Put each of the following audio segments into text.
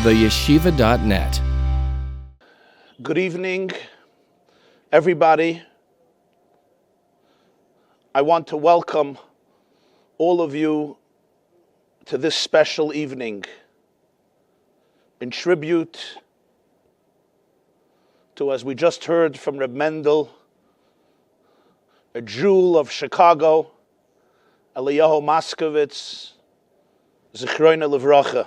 theyeshiva.net. Good evening, everybody. I want to welcome all of you to this special evening in tribute to, as we just heard from Reb Mendel, a jewel of Chicago, Eliyahu Moscowitz, Zichroina Livracha.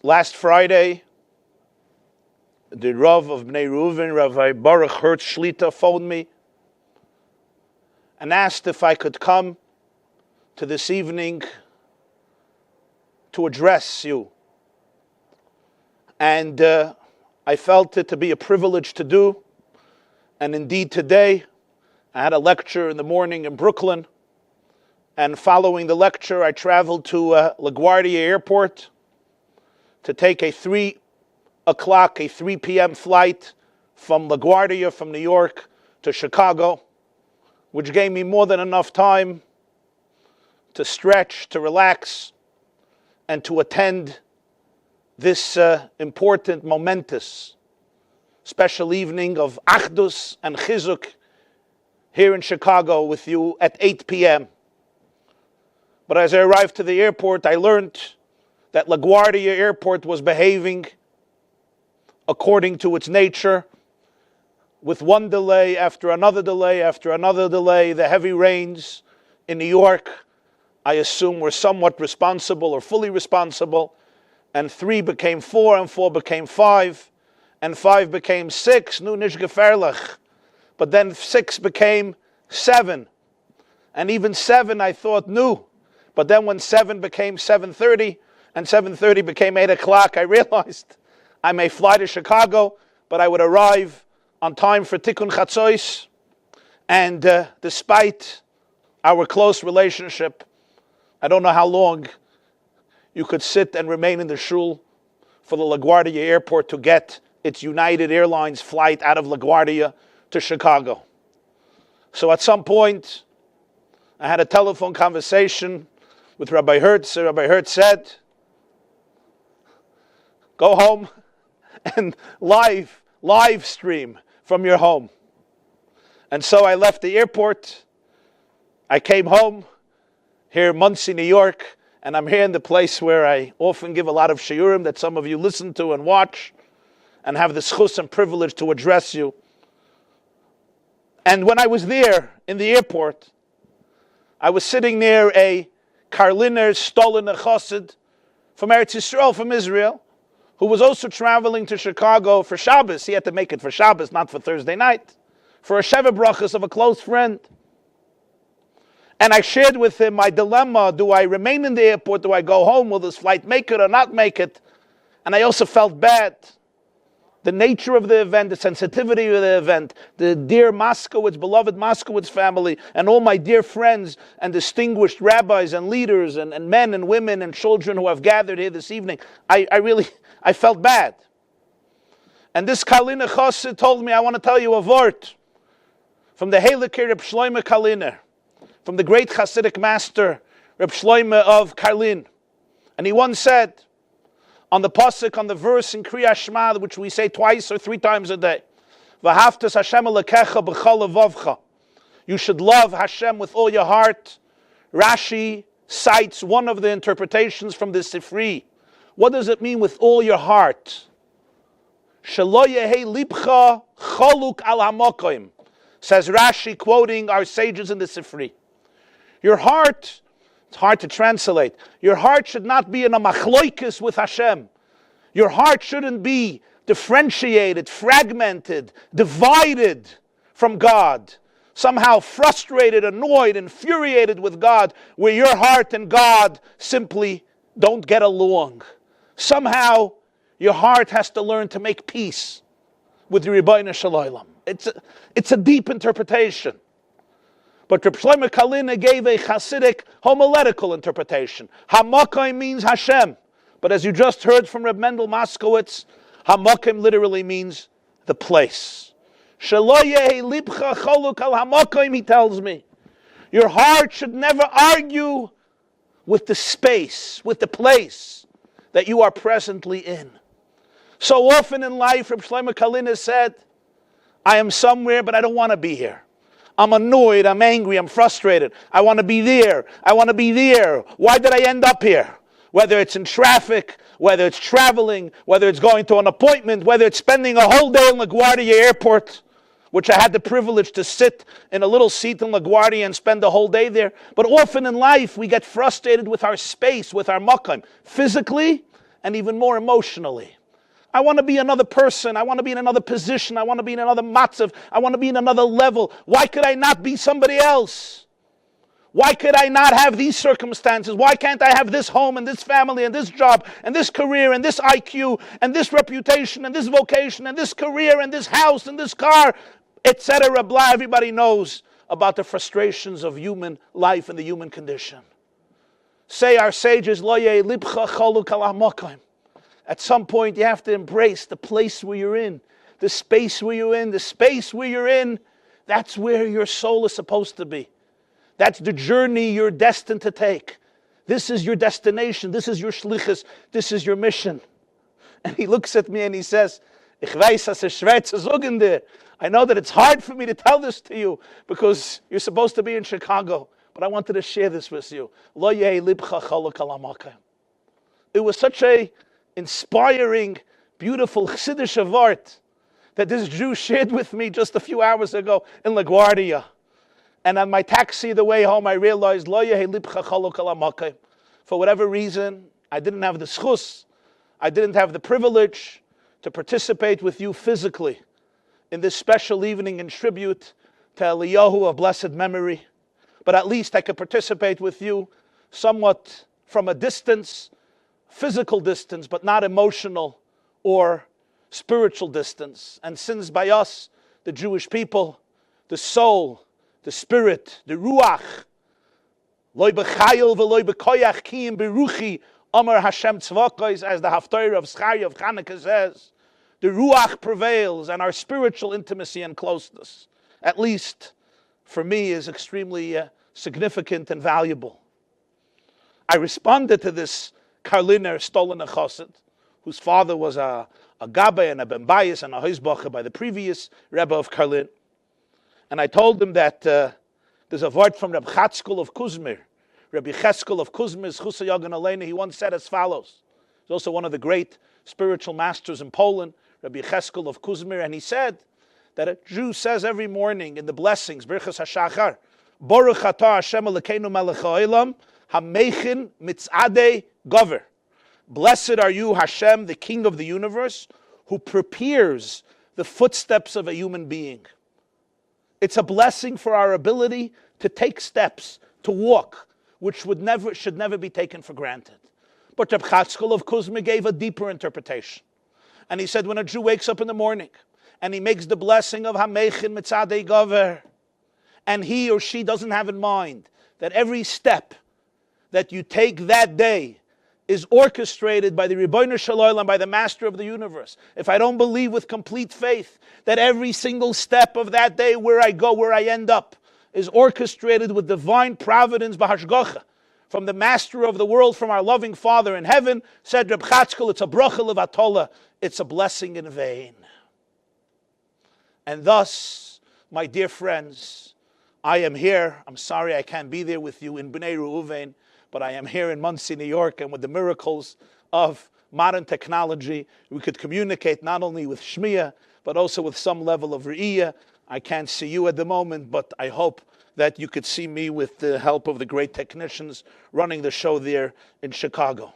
Last Friday, the Rav of Bnei Ruven, Rabbi Baruch Hertz Shlita, phoned me and asked if I could come to this evening to address you. And I felt it to be a privilege to do. And indeed today, I had a lecture in the morning in Brooklyn. And following the lecture, I traveled to LaGuardia Airport to take a 3 p.m. flight from LaGuardia, from New York to Chicago, which gave me more than enough time to stretch, to relax, and to attend this important, momentous, special evening of Achdus and Chizuk here in Chicago with you at 8 p.m. But as I arrived to the airport, I learned that LaGuardia Airport was behaving according to its nature, with one delay after another delay after another delay. The heavy rains in New York, I assume, were somewhat responsible or fully responsible, and 3 became 4, and 4 became 5, and 5 became 6, nu nish gefährlich. But then 6 became 7, and even 7 I thought nu. But then when 7 became 7:30, and 7:30 became 8 o'clock, I realized I may fly to Chicago, but I would arrive on time for Tikkun Chatzois. And despite our close relationship, I don't know how long you could sit and remain in the shul for the LaGuardia Airport to get its United Airlines flight out of LaGuardia to Chicago. So at some point, I had a telephone conversation with Rabbi Hertz. Rabbi Hertz said, go home and live stream from your home. And so I left the airport. I came home here in Monsey, New York, and I'm here in the place where I often give a lot of shiurim that some of you listen to and watch, and have the schus and privilege to address you. And when I was there in the airport, I was sitting near a Karliner stolen chassid from Eretz Yisrael, from Israel, who was also traveling to Chicago for Shabbos. He had to make it for Shabbos, not for Thursday night, for a Sheva Brachas of a close friend. And I shared with him my dilemma: do I remain in the airport? Do I go home? Will this flight make it or not make it? And I also felt bad. The nature of the event, the sensitivity of the event, the dear Moskowitz, beloved Moskowitz family, and all my dear friends and distinguished rabbis and leaders and men and women and children who have gathered here this evening. I felt bad. And this Kaliner Chassid told me, I want to tell you a word from the Heilige Reb Shloime Kaliner, from the great Hasidic master, Reb Shloime of Karlin. And he once said, on the pasuk, on the verse in Kriya Shema, which we say twice or 3 times a day, V'haftas Hashem Elokecha b'chol levavcha. You should love Hashem with all your heart. Rashi cites one of the interpretations from the Sifri. What does it mean with all your heart? Shelo yehei libcha choluk al hamokoim, says Rashi, quoting our sages in the Sifri. Your heart, it's hard to translate. Your heart should not be in a machloikis with Hashem. Your heart shouldn't be differentiated, fragmented, divided from God. Somehow frustrated, annoyed, infuriated with God, where your heart and God simply don't get along. Somehow your heart has to learn to make peace with the Rebbeinu Shalom. It's a deep interpretation. But Reb Shlomo Kalina gave a Hasidic homiletical interpretation. Hamakai means Hashem. But as you just heard from Reb Mendel Moskowitz, Hamakim literally means the place. Shelo yehi libcha choluk al hamakim, he tells me. Your heart should never argue with the space, with the place. that you are presently in. So often in life, Reb Shlomo Kalin has said, I am somewhere, but I don't want to be here. I'm annoyed, I'm angry, I'm frustrated. I want to be there. I want to be there. Why did I end up here? Whether it's in traffic, whether it's traveling, whether it's going to an appointment, whether it's spending a whole day in LaGuardia Airport, which I had the privilege to sit in a little seat in LaGuardia and spend the whole day there. But often in life, we get frustrated with our space, with our makom, physically and even more emotionally. I want to be another person. I want to be in another position. I want to be in another matzav. I want to be in another level. Why could I not be somebody else? Why could I not have these circumstances? Why can't I have this home and this family and this job and this career and this IQ and this reputation and this vocation and this career and this house and this car, etc. Blah. Everybody knows about the frustrations of human life and the human condition. Say our sages, Lo yeh libcha choluk al hamokim. At some point, you have to embrace the place where you're in, the space where you're in, the space where you're in. That's where your soul is supposed to be. That's the journey you're destined to take. This is your destination. This is your shlichus. This is your mission. And he looks at me and he says, Ich weiß, dass es schwer zu sagen dir. I know that it's hard for me to tell this to you because you're supposed to be in Chicago. But I wanted to share this with you. Lo yeh libcha choluk al hamokim. It was such a inspiring, beautiful Chassidish vart that this Jew shared with me just a few hours ago in LaGuardia. And on my taxi the way home, I realized, Lo yeh libcha choluk al hamokim. For whatever reason, I didn't have the schus, I didn't have the privilege to participate with you physically in this special evening in tribute to Eliyahu of blessed memory. But at least I could participate with you somewhat from a distance, physical distance, but not emotional or spiritual distance. And since by us, the Jewish people, the soul, the spirit, the ruach, loy b'chayil v'loy b'koyach kiyim b'ruchi, Amar Hashem tzvakos, as the Haftarah of Zechariah of Chanukah says, the ruach prevails, and our spiritual intimacy and closeness, at least for me, is extremely significant and valuable. I responded to this Karliner stolen chassid, whose father was a Gabbai and a Ben Bayis and a Heisbacher by the previous Rebbe of Karlin. And I told him that there's a word from Rabbi Chatzkel of Kuzmir. Rabbi Cheskel of Kuzmir, Chusa Yagan Aleinu, he once said as follows. He's also one of the great spiritual masters in Poland, Rabbi Cheskel of Kuzmir, and he said that a Jew says every morning in the blessings, Birchas HaShachar, Baruch atah Hashem Elokeinu melech ha'olam, hamechin mitzadei gover. Blessed are you, Hashem, the King of the universe, who prepares the footsteps of a human being. It's a blessing for our ability to take steps, to walk, which should never be taken for granted. But Reb Chatzkel of Kuzma gave a deeper interpretation. And he said when a Jew wakes up in the morning and he makes the blessing of Hamechin Mitzadei Gover, and he or she doesn't have in mind that every step that you take that day is orchestrated by the Ribono Shel Olam, by the Master of the universe. If I don't believe with complete faith that every single step of that day, where I go, where I end up, is orchestrated with divine providence, b'hashgacha, from the Master of the world, from our loving Father in heaven, said Reb Chatzkel, it's a bracha levatola, it's a blessing in vain. And thus, my dear friends, I am here. I'm sorry I can't be there with you in Bnei Ruven, but I am here in Monsey, New York, and with the miracles of modern technology, we could communicate not only with Shmiya, but also with some level of Re'iyah. I can't see you at the moment, but I hope that you could see me with the help of the great technicians running the show there in Chicago.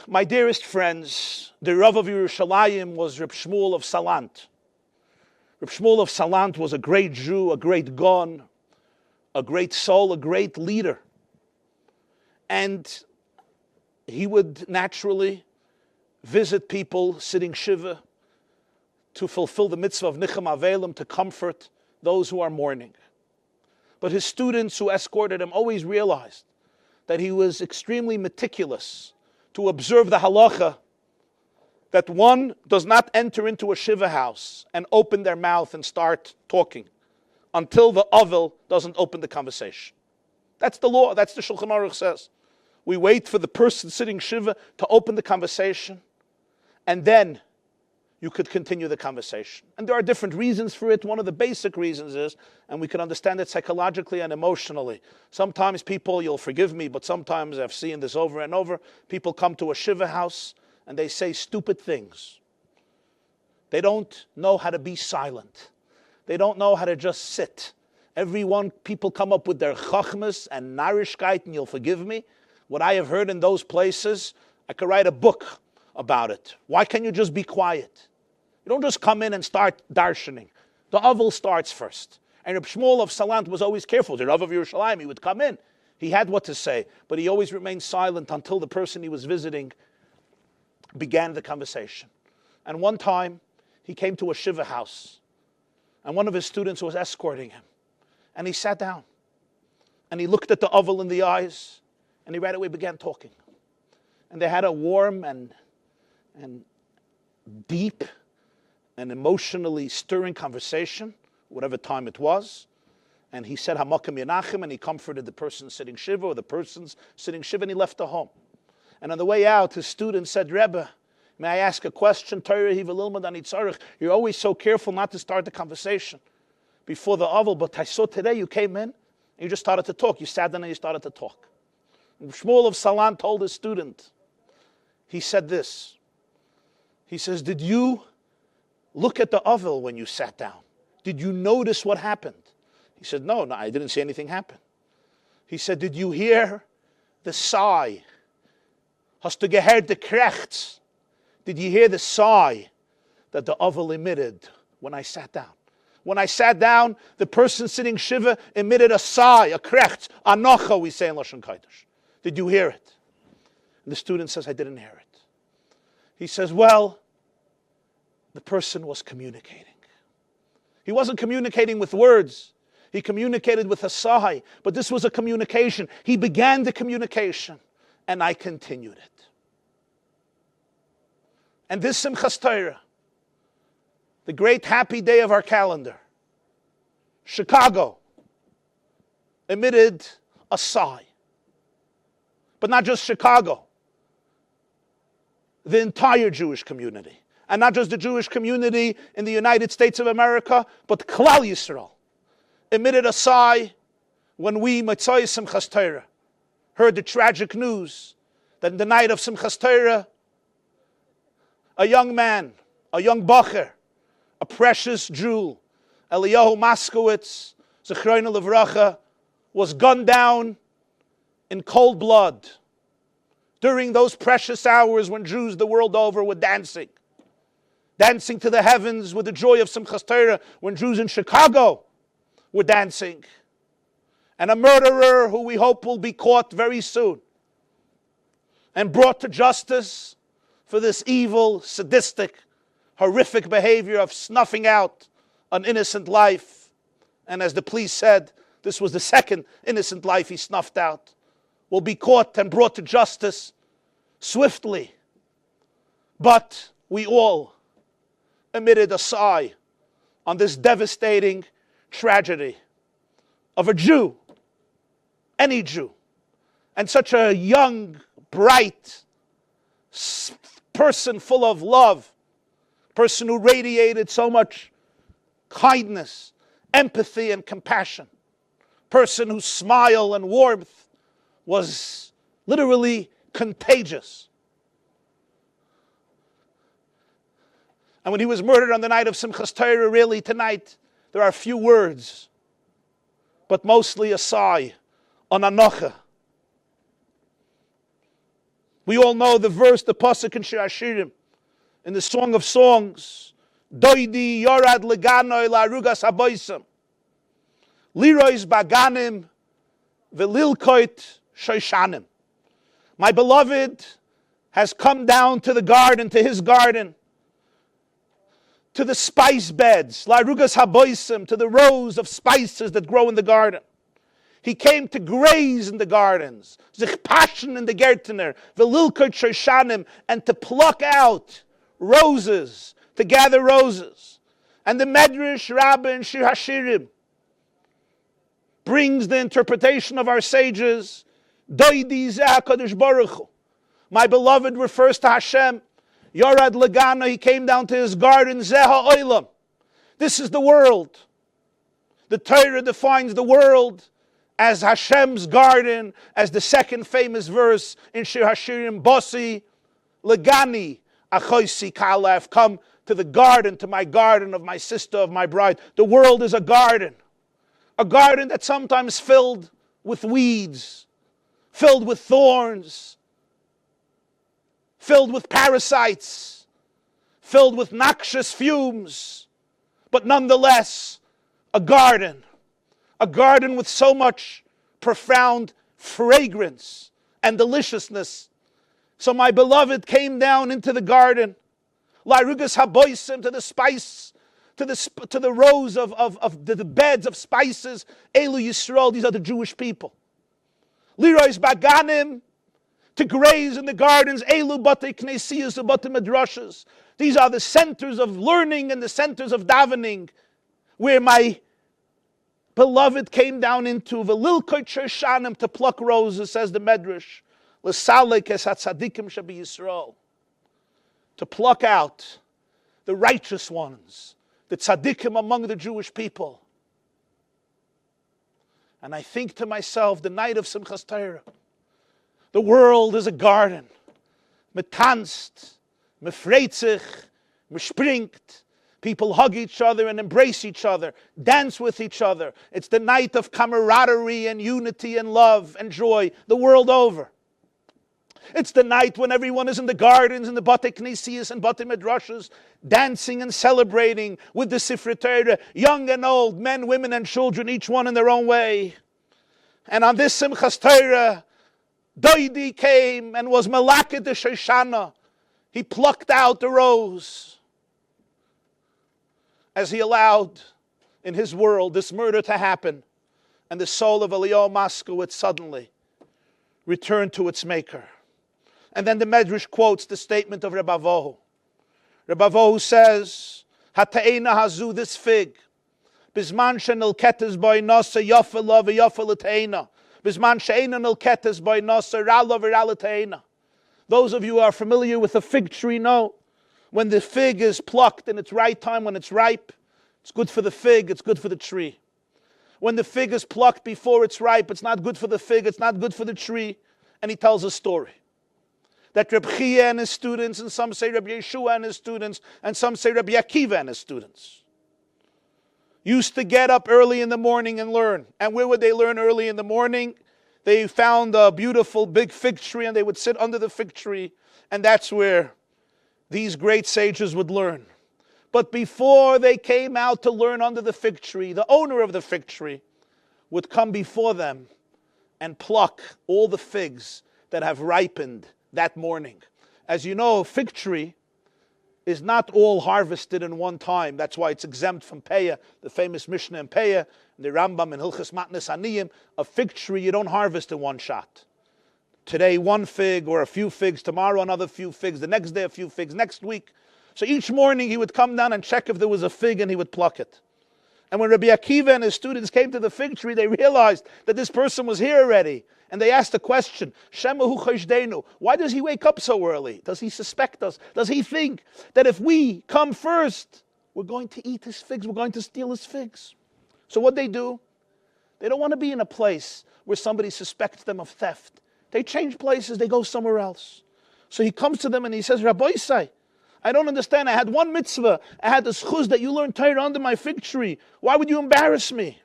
My dearest friends, the Rav of Yerushalayim was Reb Shmuel of Salant. Reb Shmuel of Salant was a great Jew, a great Gon, a great soul, a great leader. And he would naturally visit people sitting shiva to fulfill the mitzvah of Nicham Avelim, to comfort those who are mourning. But his students who escorted him always realized that he was extremely meticulous to observe the halacha that one does not enter into a shiva house and open their mouth and start talking until the Avel doesn't open the conversation. That's the law. That's the Shulchan Aruch says. We wait for the person sitting Shiva to open the conversation, and then you could continue the conversation. And there are different reasons for it. One of the basic reasons is, and we can understand it psychologically and emotionally, sometimes people, you'll forgive me, but sometimes I've seen this over and over, people come to a Shiva house and they say stupid things. They don't know how to be silent. They don't know how to just sit. People come up with their chachmas and narishkeit, and you'll forgive me. What I have heard in those places, I could write a book about it. Why can't you just be quiet? You don't just come in and start darshaning. The Avel starts first. And Reb Shmuel of Salant was always careful. The Rav of Yerushalayim, he would come in. He had what to say, but he always remained silent until the person he was visiting began the conversation. And one time, he came to a Shiva house, and one of his students was escorting him. And he sat down, and he looked at the Avel in the eyes, and he right away began talking. And they had a warm and deep and emotionally stirring conversation, whatever time it was. And he said, Hamakim Yenachim, and he comforted the person sitting Shiva, or the persons sitting Shiva, and he left the home. And on the way out, his student said, Rebbe, may I ask a question? You're always so careful not to start the conversation before the Avel, but I saw today you came in, and you just started to talk. You sat down and you started to talk. And Shmuel of Salan told his student, he said this. He says, did you look at the Avel when you sat down? Did you notice what happened? He said, no, I didn't see anything happen. He said, did you hear the sigh? Hast du gehört the krechts? Did you hear the sigh that the Avel emitted when I sat down? When I sat down, the person sitting Shiva emitted a sigh, a krechts, anocha, we say in Lashon Kodesh. Did you hear it? And the student says, I didn't hear it. He says, well, the person was communicating. He wasn't communicating with words. He communicated with a sigh, but this was a communication. He began the communication, and I continued it. And this Simchas Torah, the great happy day of our calendar, Chicago, emitted a sigh. But not just Chicago, the entire Jewish community. And not just the Jewish community in the United States of America, but Klal Yisrael emitted a sigh when we, Motzai Simchas Torah, heard the tragic news that in the night of Simchas Torah, a young man, a young bacher, a precious jewel, Eliyahu Moscowitz, Zechrono Livracha, was gunned down in cold blood during those precious hours when Jews the world over were dancing to the heavens with the joy of Simchas Torah, when Jews in Chicago were dancing. And a murderer who we hope will be caught very soon and brought to justice for this evil, sadistic, horrific behavior of snuffing out an innocent life. And as the police said, this was the second innocent life he snuffed out, will be caught and brought to justice swiftly. But we all emitted a sigh on this devastating tragedy of a Jew, any Jew, and such a young, bright person full of love, person who radiated so much kindness, empathy, and compassion, person whose smile and warmth was literally contagious. And when he was murdered on the night of Simchas Torah, really tonight, there are few words, but mostly a sigh, an anocha. We all know the verse, the pasuk in Shir Hashirim, in the Song of Songs, Doidi yorad leganoi la'arugas haboisam, lirois baganim velilkoit shoishanim. My beloved has come down to the garden, to his garden, to the spice beds, la'arugas haboisam, to the rows of spices that grow in the garden. He came to graze in the gardens, sich passion in the Gärtner, velilkoit shoishanim, and to pluck out roses, to gather roses. And the Medrash Rabbah in Shir Hashirim brings the interpretation of our sages Doidi zeh HaKadosh Baruch Hu. My beloved refers to Hashem. Yorad Lagana, he came down to his garden, Zeh HaOlam. This is the world. The Torah defines the world as Hashem's garden, as the second famous verse in Shir Hashirim, Bosi, Lagani, Achoisi Kala. I've come to the garden, to my garden of my sister, of my bride. The world is a garden that's sometimes filled with weeds, filled with thorns, filled with parasites, filled with noxious fumes, but nonetheless, a garden with so much profound fragrance and deliciousness. So my beloved came down into the garden, Larugas Haboisim, to the spice, to the rows of the beds of spices. Elu Yisrael, these are the Jewish people. Lirois Baganim, to graze in the gardens. Elu Bate Knesiyas, Bate Medrashas. These are the centers of learning and the centers of davening, where my beloved came down into Velilkoi Chershanim, to pluck roses, says the Medrash. L'salek es hatzadikim shabi Yisrael, to pluck out the righteous ones, the tzaddikim among the Jewish people. And I think to myself, the night of Simchas Torah, the world is a garden. Me tanzt, me freitzich, me springt. People hug each other and embrace each other, dance with each other. It's the night of camaraderie and unity and love and joy the world over. It's the night when everyone is in the gardens, in the Bate Knesiyas and Bate Medrashas, dancing and celebrating with the Sifrei Torah, young and old, men, women, and children, each one in their own way. And on this Simchas Torah, Doidi came and was Malakit the Shoshana. He plucked out the rose as he allowed in his world this murder to happen, and the soul of Eliyahu Moscowitz suddenly returned to its maker. And then the Medrash quotes the statement of Rabbi Vohu. Rabbi Vohu says, Hata'ena hazu, this fig, Bisman she'nilketes boi nasa yafa la v'yafa l'te'ena, Bisman she'ena nilketes boi nasa ra'la v'ra l'te'ena. Those of you who are familiar with the fig tree know, when the fig is plucked in its right time, when it's ripe, it's good for the fig, it's good for the tree. When the fig is plucked before it's ripe, it's not good for the fig, it's not good for the tree. And he tells a story that Rabbi Chia and his students, and some say Rabbi Yeshua and his students, and some say Rabbi Akiva and his students, used to get up early in the morning and learn. And where would they learn early in the morning? They found a beautiful big fig tree, and they would sit under the fig tree, and that's where these great sages would learn. But before they came out to learn under the fig tree, the owner of the fig tree would come before them and pluck all the figs that have ripened that morning. As you know, a fig tree is not all harvested in one time. That's why it's exempt from Peah, the famous Mishnah in Peah, the Rambam in Hilchas Matnes Aniyim. A fig tree you don't harvest in one shot. Today one fig or a few figs, tomorrow another few figs, the next day a few figs, next week. So each morning he would come down and check if there was a fig and he would pluck it. And when Rabbi Akiva and his students came to the fig tree, they realized that this person was here already. And they asked the question, Shemahu Choshdenu, why does he wake up so early? Does he suspect us? Does he think that if we come first, we're going to eat his figs, we're going to steal his figs? So what they do, they don't want to be in a place where somebody suspects them of theft. They change places, they go somewhere else. So he comes to them and he says, Rabbi YY, I don't understand. I had one mitzvah. I had the schuz that you learned Torah under my fig tree. Why would you embarrass me?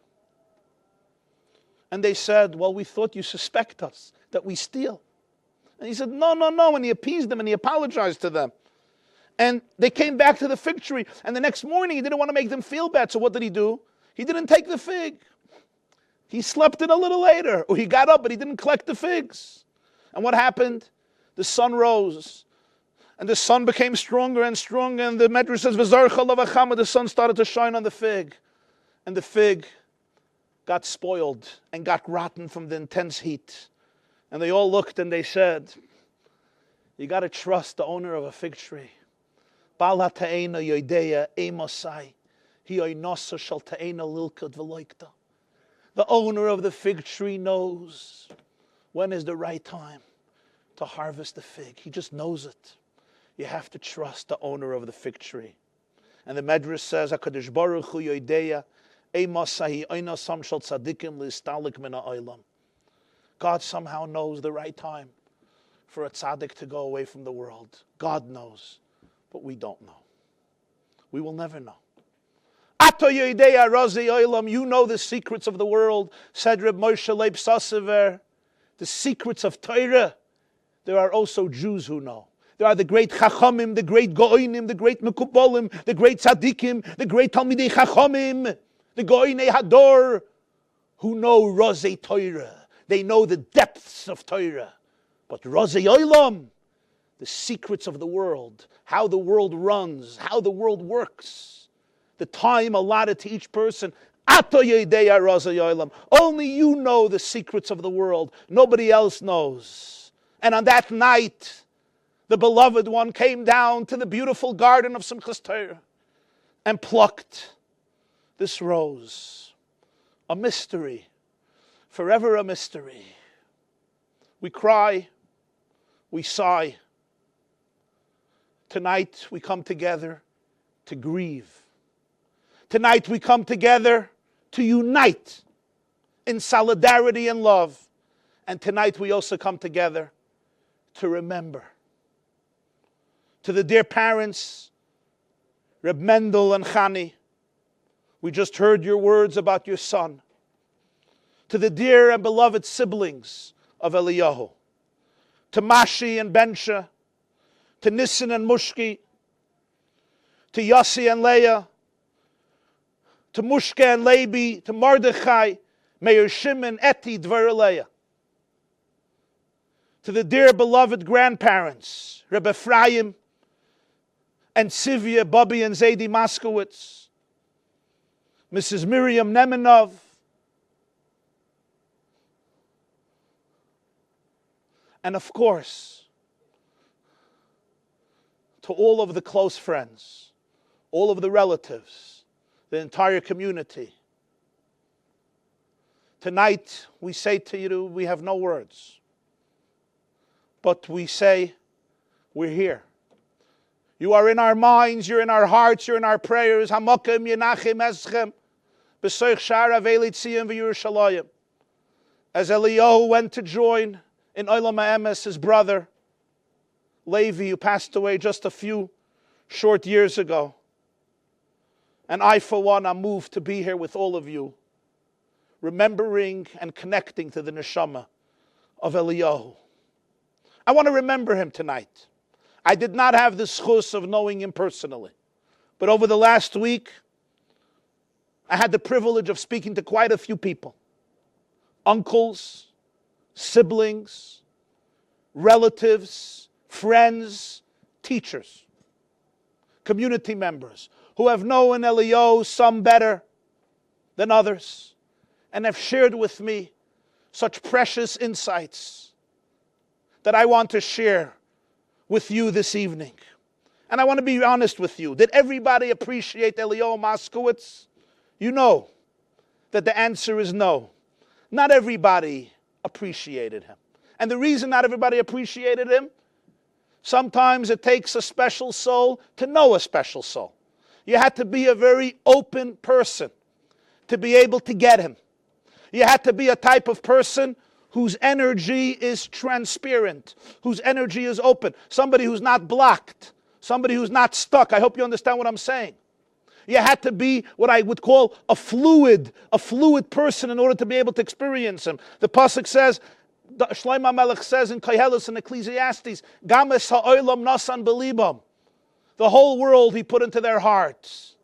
And they said, well, we thought you suspect us, that we steal. And he said, no. And he appeased them and he apologized to them. And they came back to the fig tree. And the next morning, he didn't want to make them feel bad. So what did he do? He didn't take the fig. He slept in a little later. Or he got up, but he didn't collect the figs. And what happened? The sun rose. And the sun became stronger and stronger. And the Medrash says, the sun started to shine on the fig. And the fig got spoiled and got rotten from the intense heat. And they all looked and they said, you got to trust the owner of a fig tree. The owner of the fig tree knows When is the right time to harvest the fig? He just knows it. You have to trust the owner of the fig tree. And the Medrash says, HaKadosh Baruch Hu yodeya, eimasahi einasam shel tzadikim listalik min ha'olam. God somehow knows the right time for a tzaddik to go away from the world. God knows, but we don't know. We will never know. Ato yodeya razi olam, you know the secrets of the world, said Reb Moshe Leib Sassever. The secrets of Torah, there are also Jews who know. There are the great Chachamim, the great Goinim, the great Mekubolim, the great Tzadikim, the great Talmidei Chachamim, the Goinei Hador, who know Rozei Torah. They know the depths of Torah. But Rozei Olam, the secrets of the world, how the world runs, how the world works, the time allotted to each person. Only you know the secrets of the world. Nobody else knows. And on that night, the beloved one came down to the beautiful garden of Simchas Torah and plucked this rose. A mystery, forever a mystery. We cry, we sigh. Tonight we come together to grieve. Tonight we come together to unite in solidarity and love. And tonight we also come together to remember. To the dear parents, Reb Mendel and Chani, we just heard your words about your son. To the dear and beloved siblings of Eliyahu, to Mashi and Bensha, to Nissen and Mushki, to Yossi and Leah, to Mushka and Levi, to Mordechai, Meir Shimon, Eti, Dvar Leah. To the dear beloved grandparents, Reb Ephraim and Sivya, Bobby and Zaidi Moscowitz, Mrs. Miriam Nemenov, and of course, to all of the close friends, all of the relatives, the entire community. Tonight, we say to you, we have no words. But we say, we're here. You are in our minds, you're in our hearts, you're in our prayers. Hamakim yenachim eschem, b'soich shar avei tziyim v'Yerushalayim. As Eliyahu went to join in Olam HaEmes, his brother, Levi, who passed away just a few short years ago. And I, for one, am moved to be here with all of you, remembering and connecting to the neshama of Eliyahu. I want to remember him tonight. I did not have the schus of knowing him personally. But over the last week, I had the privilege of speaking to quite a few people. Uncles, siblings, relatives, friends, teachers, community members who have known Eliyahu, some better than others, and have shared with me such precious insights that I want to share with you this evening. And I want to be honest with you. Did everybody appreciate Eliyahu Moscowitz? You know that the answer is no. Not everybody appreciated him. And the reason not everybody appreciated him, sometimes it takes a special soul to know a special soul. You had to be a very open person to be able to get him. You had to be a type of person whose energy is transparent, whose energy is open, somebody who's not blocked, somebody who's not stuck. I hope you understand what I'm saying. You had to be what I would call a fluid person in order to be able to experience him. The pasuk says, Shlomo Melech says in Koheles and Ecclesiastes, Games ha'olam nasan belibam. The whole world he put into their hearts.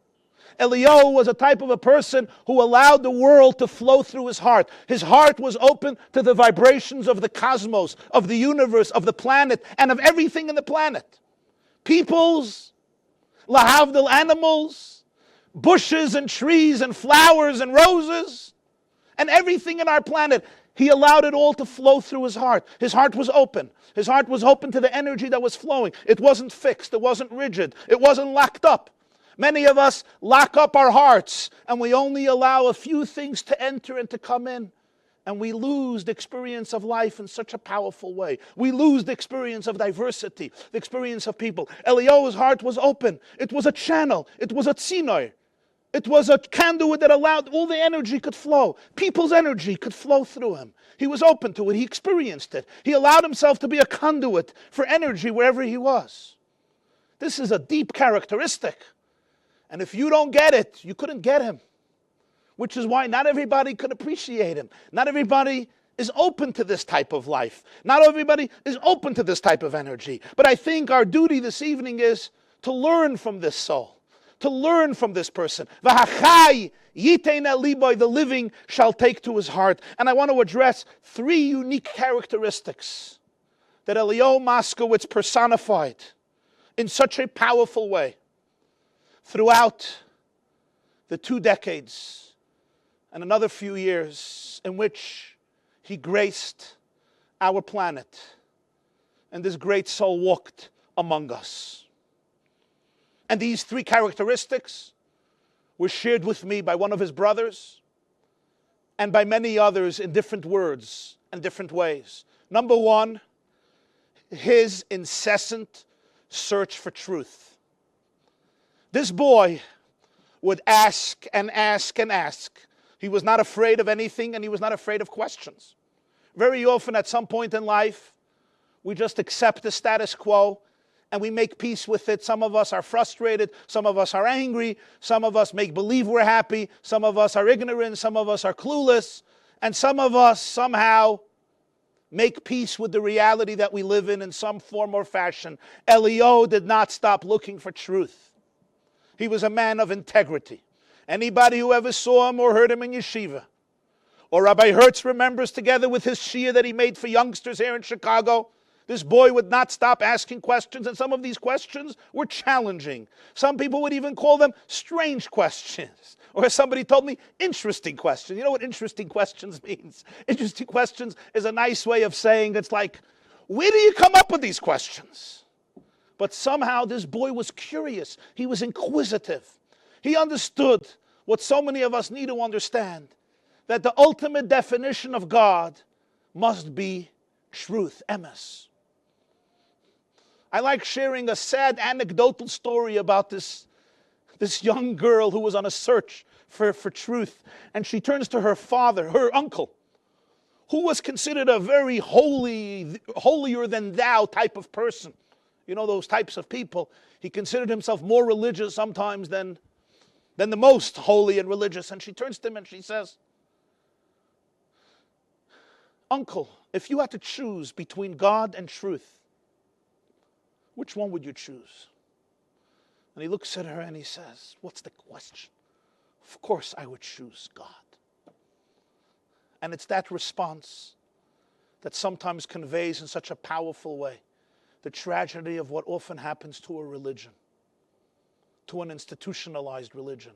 Eliyahu was a type of a person who allowed the world to flow through his heart. His heart was open to the vibrations of the cosmos, of the universe, of the planet, and of everything in the planet. Peoples, lahavdil animals, bushes and trees and flowers and roses, and everything in our planet. He allowed it all to flow through his heart. His heart was open. His heart was open to the energy that was flowing. It wasn't fixed. It wasn't rigid. It wasn't locked up. Many of us lock up our hearts and we only allow a few things to enter and to come in. And we lose the experience of life in such a powerful way. We lose the experience of diversity, the experience of people. Eliyahu's heart was open. It was a channel. It was a tzinoy. It was a conduit that allowed all the energy could flow. People's energy could flow through him. He was open to it. He experienced it. He allowed himself to be a conduit for energy wherever he was. This is a deep characteristic. And if you don't get it, you couldn't get him. Which is why not everybody could appreciate him. Not everybody is open to this type of life. Not everybody is open to this type of energy. But I think our duty this evening is to learn from this soul, to learn from this person. V'hachai yitein el liboy, the living shall take to his heart. And I want to address 3 unique characteristics that Eliyahu Moscowitz personified in such a powerful way throughout the 2 decades and another few years in which he graced our planet, and this great soul walked among us. And these 3 characteristics were shared with me by one of his brothers and by many others in different words and different ways. Number 1, his incessant search for truth. This boy would ask and ask and ask. He was not afraid of anything, and he was not afraid of questions. Very often at some point in life, we just accept the status quo and we make peace with it. Some of us are frustrated, some of us are angry, some of us make believe we're happy, some of us are ignorant, some of us are clueless, and some of us somehow make peace with the reality that we live in some form or fashion. Eliyahu did not stop looking for truth. He was a man of integrity. Anybody who ever saw him or heard him in yeshiva, or Rabbi Hertz remembers together with his shia that he made for youngsters here in Chicago, this boy would not stop asking questions, and some of these questions were challenging. Some people would even call them strange questions. Or as somebody told me, interesting questions. You know what interesting questions means? Interesting questions is a nice way of saying, it's like, where do you come up with these questions? But somehow this boy was curious. He was inquisitive. He understood what so many of us need to understand, that the ultimate definition of God must be truth, emes. I like sharing a sad anecdotal story about this young girl who was on a search for truth. And she turns to her father, her uncle, who was considered a very holier than thou type of person. You know, those types of people. He considered himself more religious sometimes than the most holy and religious. And she turns to him and she says, Uncle, if you had to choose between God and truth, which one would you choose? And he looks at her and he says, what's the question? Of course I would choose God. And it's that response that sometimes conveys in such a powerful way the tragedy of what often happens to a religion, to an institutionalized religion,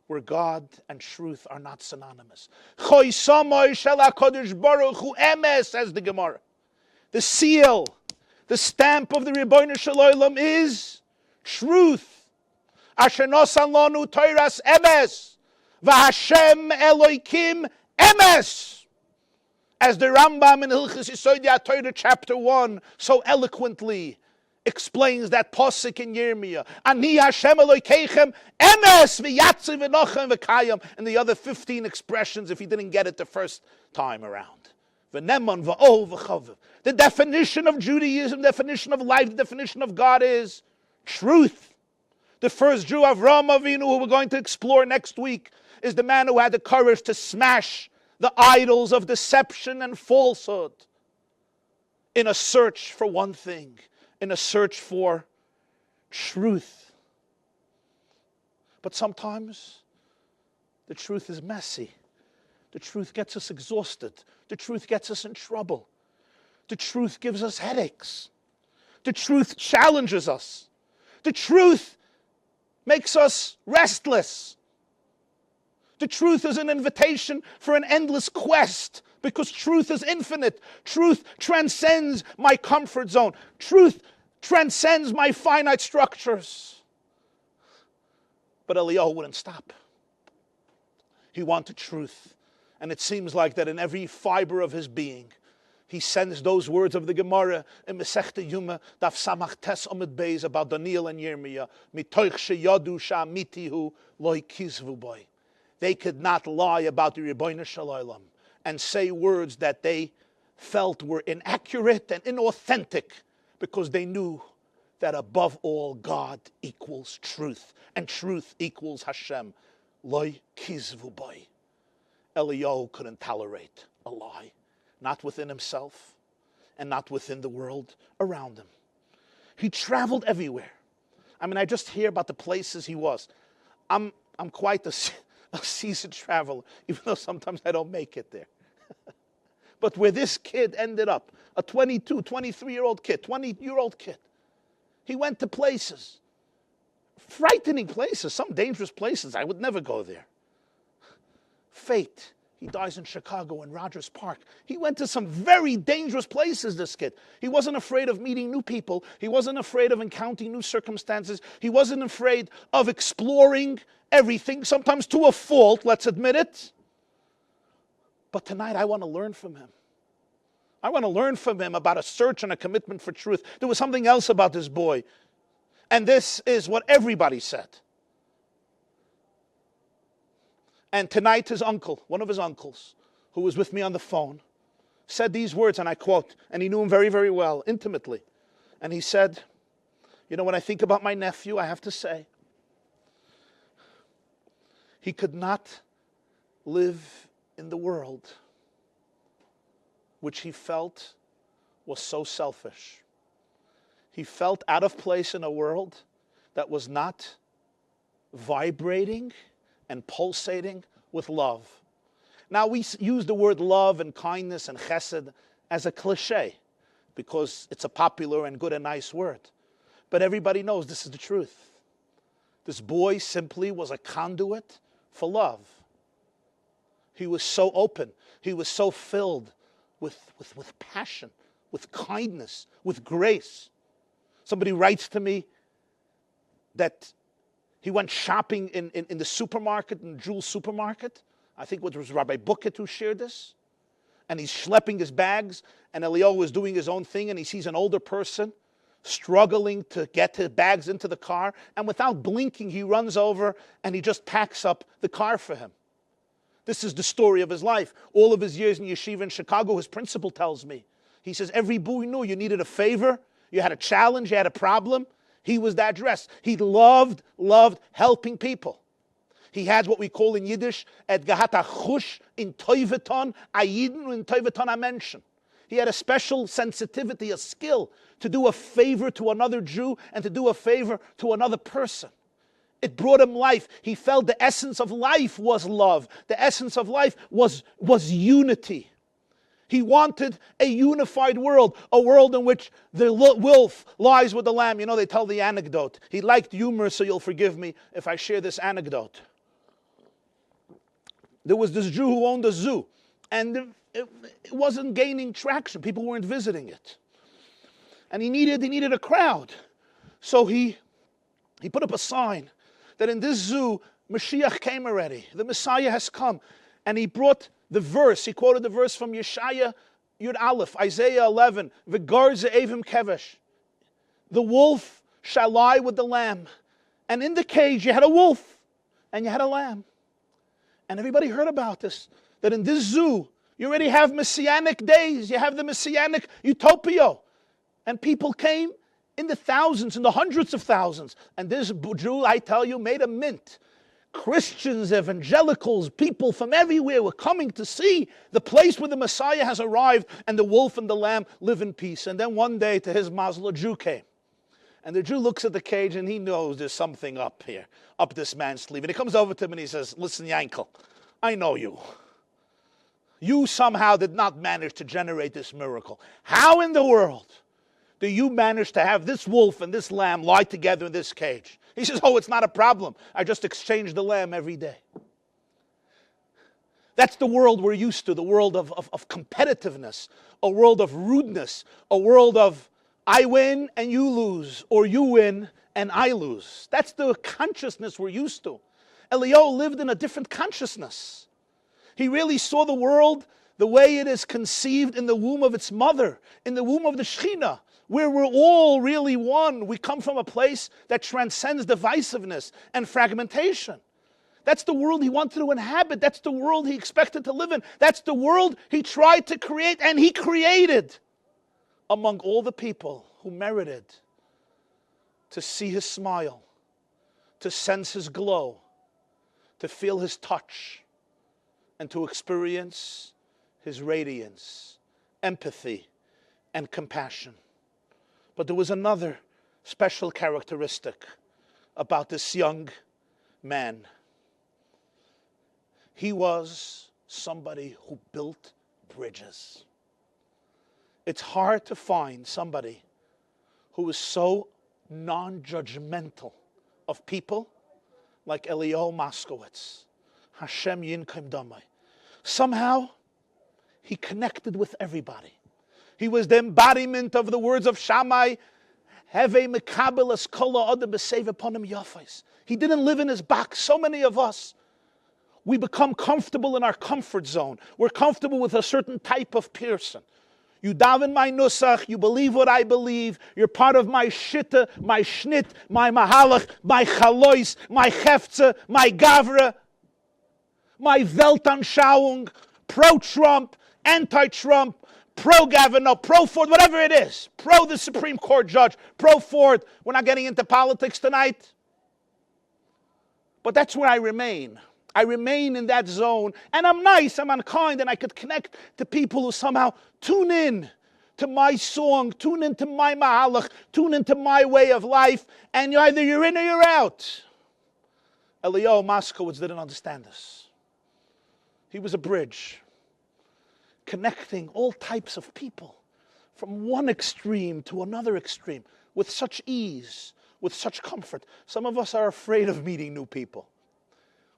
where God and truth are not synonymous. Says the Gemara. The seal, the stamp of the Ribono Shel Olam is truth. Asher nosan lanu Toras emes, v'Hashem Elokim emes. As the Rambam in Hilchos Yesod Torah chapter 1 so eloquently explains that posuk in Yirmiyah, Ani Hashem Elokeichem emes v'yatziv v'nochem v'kayim, and the other 15 expressions if you didn't get it the first time around. V'neman v'ol v'chaviv. The definition of Judaism, the definition of life, the definition of God is truth. The first Jew, Avraham Avinu, who we're going to explore next week, is the man who had the courage to smash the idols of deception and falsehood in a search for one thing, in a search for truth. But sometimes the truth is messy. The truth gets us exhausted. The truth gets us in trouble. The truth gives us headaches. The truth challenges us. The truth makes us restless. The truth is an invitation for an endless quest, because truth is infinite. Truth transcends my comfort zone. Truth transcends my finite structures. But Eliyahu wouldn't stop. He wanted truth. And it seems like that in every fiber of his being, he sends those words of the Gemara in Masechta Yuma, Daf Samach Tes Amud Beis, about Daniel and Yirmiyah, Mitoich sheyadu sha'amitihu lo kizvu boy. They could not lie about the Rebbeinu Shalom and say words that they felt were inaccurate and inauthentic, because they knew that above all, God equals truth, and truth equals Hashem. Lo kizvu boy. Eliyahu couldn't tolerate a lie, not within himself and not within the world around him. He traveled everywhere. I mean, I just hear about the places he was. I'm quite a seasoned traveler, even though sometimes I don't make it there. But where this kid ended up, a 22, 23-year-old kid, 20-year-old kid, he went to places, frightening places, some dangerous places. I would never go there. Fate. He dies in Chicago in Rogers Park. He went to some very dangerous places, this kid. He wasn't afraid of meeting new people. He wasn't afraid of encountering new circumstances. He wasn't afraid of exploring everything, sometimes to a fault, let's admit it. But tonight I want to learn from him. I want to learn from him about a search and a commitment for truth. There was something else about this boy. And this is what everybody said. And tonight his uncle, one of his uncles, who was with me on the phone, said these words, and I quote, and he knew him very, very well, intimately. And he said, you know, when I think about my nephew, I have to say, he could not live in the world which he felt was so selfish. He felt out of place in a world that was not vibrating and pulsating with love. Now, we use the word love and kindness and chesed as a cliche because it's a popular and good and nice word. But everybody knows this is the truth. This boy simply was a conduit for love. He was so open. He was so filled with passion, with kindness, with grace. Somebody writes to me that he went shopping in the supermarket, in Jewel supermarket. I think it was Rabbi Bucket who shared this. And he's schlepping his bags, and Eliyahu was doing his own thing, and he sees an older person struggling to get his bags into the car, and without blinking, he runs over and he just packs up the car for him. This is the story of his life. All of his years in yeshiva in Chicago, his principal tells me. He says, every boy knew you needed a favor, you had a challenge, you had a problem. He was that dressed. He loved helping people. He had what we call in Yiddish, et gehat chush in toiveton, ayidin in toiveton amenschen. He had a special sensitivity, a skill to do a favor to another Jew and to do a favor to another person. It brought him life. He felt the essence of life was love. The essence of life was unity. He wanted a unified world, a world in which the wolf lies with the lamb. You know, they tell the anecdote. He liked humor, so you'll forgive me if I share this anecdote. There was this Jew who owned a zoo, and it wasn't gaining traction. People weren't visiting it. And he needed a crowd. So he put up a sign that in this zoo, Mashiach came already. The Messiah has come. And he brought the verse, he quoted the verse from Yeshaya Yud Aleph, Isaiah 11, V'gar ze'evim kevesh. The wolf shall lie with the lamb. And in the cage you had a wolf and you had a lamb. And everybody heard about this, that in this zoo, you already have Messianic days, you have the Messianic utopia. And people came in the thousands, in the hundreds of thousands. And this Jew, I tell you, made a mint. Christians, evangelicals, people from everywhere were coming to see the place where the Messiah has arrived, and the wolf and the lamb live in peace. And then one day, to his mazel, a Jew came. And the Jew looks at the cage and he knows there's something up here, up this man's sleeve. And he comes over to him and he says, listen, Yankel, I know you. You somehow did not manage to generate this miracle. How in the world do you manage to have this wolf and this lamb lie together in this cage? He says, oh, it's not a problem. I just exchange the lamb every day. That's the world we're used to, the world of competitiveness, a world of rudeness, a world of I win and you lose, or you win and I lose. That's the consciousness we're used to. Eliyahu lived in a different consciousness. He really saw the world the way it is conceived in the womb of its mother, in the womb of the Shekhinah, where we're all really one. We come from a place that transcends divisiveness and fragmentation. That's the world he wanted to inhabit. That's the world he expected to live in. That's the world he tried to create, and he created among all the people who merited to see his smile, to sense his glow, to feel his touch, and to experience his radiance, empathy, and compassion. But there was another special characteristic about this young man. He was somebody who built bridges. It's hard to find somebody who is so non-judgmental of people like Eliyahu Moscowitz. Hashem Yinkim Damai. Somehow, he connected with everybody. He was the embodiment of the words of Shammai, Heve Mekabel Es Kol Ha'adam B'Seiv Eponim Yafais. He didn't live in his box. So many of us, we become comfortable in our comfort zone. We're comfortable with a certain type of person. You daven my nusach, you believe what I believe, you're part of my shitta, my shnit, my mahalach, my chalois, my cheftze, my gavra, my Weltanschauung, pro-Trump, anti-Trump, pro-Gavin, pro-Ford, whatever it is, pro the Supreme Court judge, pro-Ford. We're not getting into politics tonight. But that's where I remain. I remain in that zone, and I'm nice, I'm unkind, and I could connect to people who somehow tune in to my song, tune into my mahalach, tune into my way of life, and either you're in or you're out. Eliyahu Moscowitz didn't understand this. He was a bridge, connecting all types of people from one extreme to another extreme with such ease, with such comfort. Some of us are afraid of meeting new people.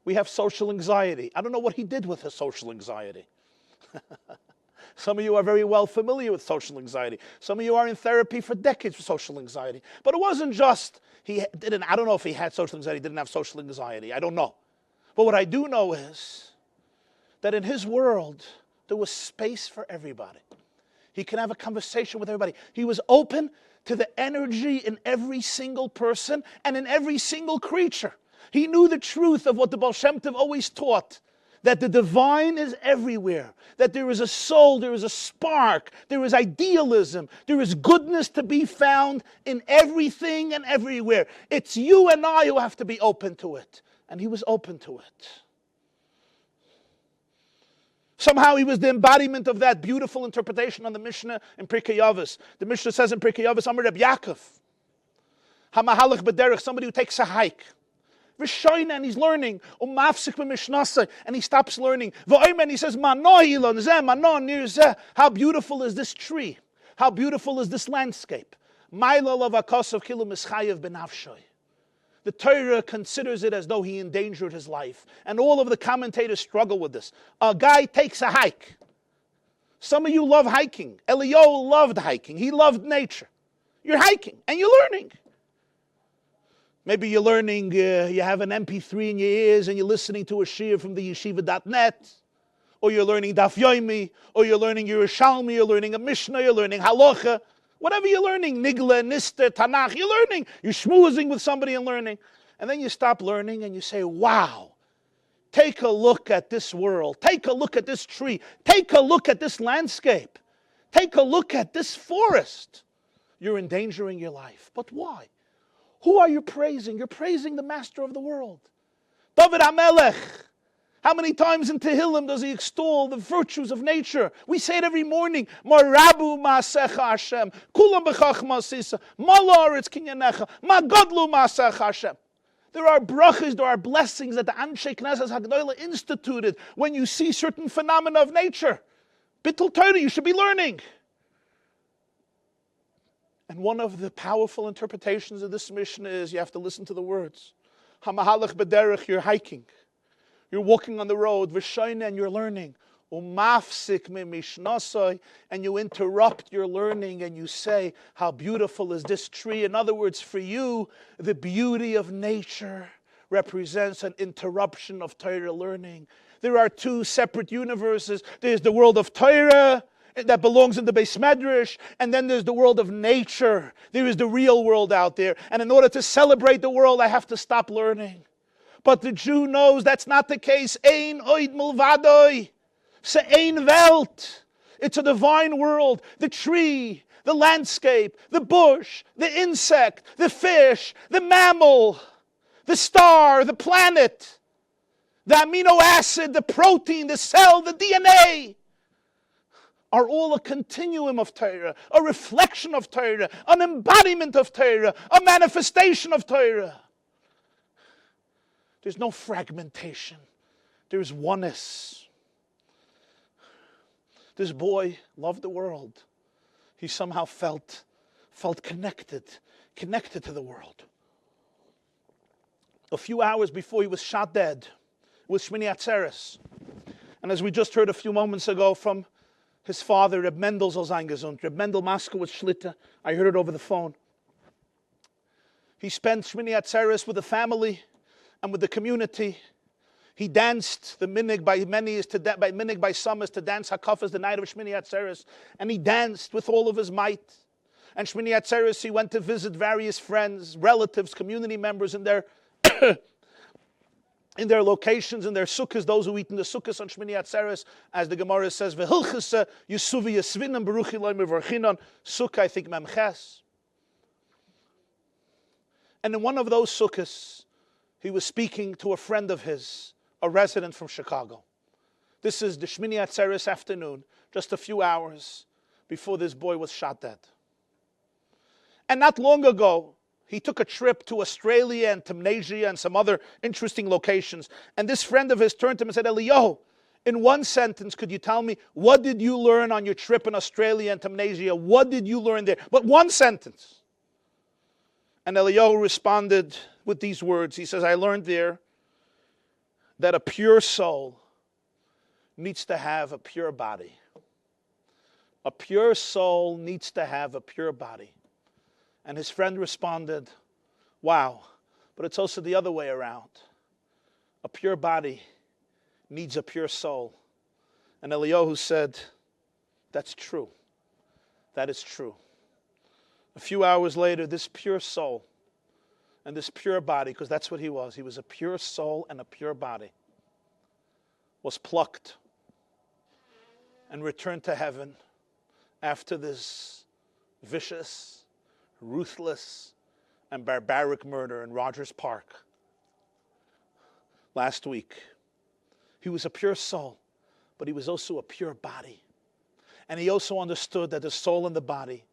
We have social anxiety. I don't know what he did with his social anxiety. Some of you are very well familiar with social anxiety. Some of you are in therapy for decades for social anxiety. But it wasn't just, I don't know if he had social anxiety, didn't have social anxiety. I don't know. But what I do know is that in his world, there was space for everybody. He could have a conversation with everybody. He was open to the energy in every single person and in every single creature. He knew the truth of what the Baal Shem Tov always taught, that the divine is everywhere, that there is a soul, there is a spark, there is idealism, there is goodness to be found in everything and everywhere. It's you and I who have to be open to it. And he was open to it. Somehow he was the embodiment of that beautiful interpretation on the Mishnah in Pirkei Avos. The Mishnah says in Pirkei Avos, Amar Rabbi Yaakov, Hamahalach B'derech, somebody who takes a hike. V'shoyna, and he's learning. Umafsik b'mishnasa, and he stops learning. V'oymen, he says, Mano ilon zeh, mano nir zeh. How beautiful is this tree? How beautiful is this landscape? Ma'ila lavakosov kilu mischayev benavshoy. The Torah considers it as though he endangered his life. And all of the commentators struggle with this. A guy takes a hike. Some of you love hiking. Eliyahu loved hiking. He loved nature. You're hiking and you're learning. Maybe you're learning, you have an MP3 in your ears and you're listening to a shiur from the yeshiva.net, or you're learning Daf Yomi, or you're learning Yerushalmi, you're learning a Mishnah, you're learning Halacha, whatever you're learning, Nigla, Nister, Tanakh, you're learning. You're schmoozing with somebody and learning. And then you stop learning and you say, wow, take a look at this world. Take a look at this tree. Take a look at this landscape. Take a look at this forest. You're endangering your life. But why? Who are you praising? You're praising the master of the world. David HaMelech. How many times in Tehillim does he extol the virtues of nature? We say it every morning. Marabu ma'asecha Hashem. Kulam b'chachma sisa. Ma la'aretz kinyanecha. Ma godlu ma'asecha Hashem. There are brachas, there are blessings that the Anshe Knesset HaGedolah instituted when you see certain phenomena of nature. Bittul Torah, you should be learning. And one of the powerful interpretations of this Mishnah is you have to listen to the words. Hamahalach b'derech, you're hiking. You're walking on the road, v'shayna, and you're learning. Umafsik mimishnasai, and you interrupt your learning and you say, how beautiful is this tree? In other words, for you, the beauty of nature represents an interruption of Torah learning. there are two separate universes. There's the world of Torah that belongs in the Beis Medrash, and then there's the world of nature. There is the real world out there. And in order to celebrate the world, I have to stop learning. But the Jew knows that's not the case. Ein oid milvadoi. Se ein Welt. It's a divine world. The tree, the landscape, the bush, the insect, the fish, the mammal, the star, the planet, the amino acid, the protein, the cell, the DNA, are all a continuum of Torah, a reflection of Torah, an embodiment of Torah, a manifestation of Torah. There's no fragmentation. There's oneness. This boy loved the world. He somehow felt connected to the world. A few hours before he was shot dead was Shmini Atzeres. And as we just heard a few moments ago from his father, Reb Mendel soll sein gesund, Reb Mendel Moscowitz Schlitter, I heard it over the phone. He spent Shmini Atzeres with the family and with the community. He danced. The minig by many is to by minig by some is to dance hakafas the night of Shmini Atzeres, and he danced with all of his might. And Shmini Atzeres, he went to visit various friends, relatives, community members in their in their locations, in their sukkahs, those who eat in the sukkahs on Shmini Atzeres, as the Gemara says, v'hilchasa yusuvi yasvinam beruchi loy mevarchinon, sukkah, I think, memches. And in one of those sukkahs, he was speaking to a friend of his, a resident from Chicago. This is the Shmini Atzeres afternoon, just a few hours before this boy was shot dead. And not long ago, he took a trip to Australia and Tunisia and some other interesting locations. And this friend of his turned to him and said, Eliyahu, in one sentence, could you tell me, what did you learn on your trip in Australia and Tunisia? What did you learn there? But one sentence. And Eliyahu responded with these words. He says, I learned there that a pure soul needs to have a pure body. A pure soul needs to have a pure body. And his friend responded, wow, but it's also the other way around. A pure body needs a pure soul. And Eliyahu said, that's true. That is true. A few hours later, this pure soul and this pure body, because that's what he was a pure soul and a pure body, was plucked and returned to heaven after this vicious, ruthless, and barbaric murder in Rogers Park last week. He was a pure soul, but he was also a pure body. And he also understood that the soul and the body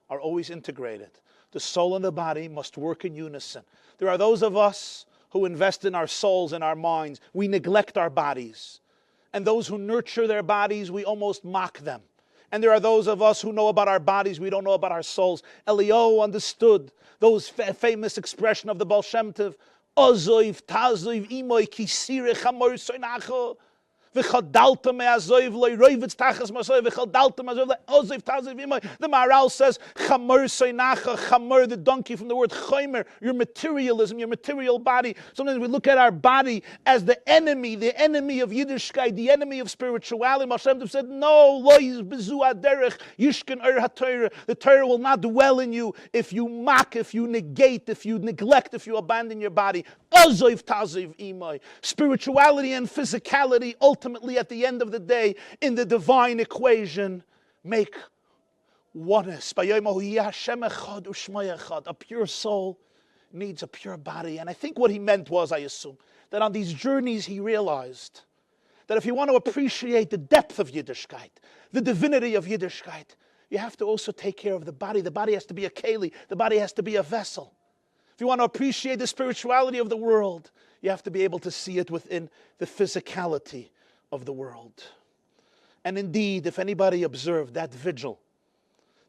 are always integrated. The soul and the body must work in unison. There are those of us who invest in our souls and our minds. We neglect our bodies. And those who nurture their bodies, we almost mock them. And there are those of us who know about our bodies, we don't know about our souls. Eliyahu understood those famous expression of the Baal Shem Tov, Ozoiv, Tazoiv, Imoy, Kisire, Chamor, Soinacho, V'chadalta me'azoiv loy roivitz tachas masoiv v'chadalta me'azoiv ozoiv tazoiv imoy. The Maharal says, Chamor soinacha, Chamor, the donkey from the word Chomer, your materialism, your material body. Sometimes we look at our body as the enemy of Yiddishkeit, the enemy of spirituality. Hashem said, no, loy bezu aderech, yishken er ha-Torah. The Torah will not dwell in you if you mock, if you negate, if you neglect, if you abandon your body. Ozoiv tazoiv imoy. Spirituality and physicality ultimately at the end of the day in the divine equation make oneness. A pure soul needs a pure body. And I think what he meant was, I assume, that on these journeys he realized that if you want to appreciate the depth of Yiddishkeit, the divinity of Yiddishkeit, you have to also take care of the body. The body has to be a keli. The body has to be a vessel. If you want to appreciate the spirituality of the world, you have to be able to see it within the physicality of the world. And indeed, if anybody observed that vigil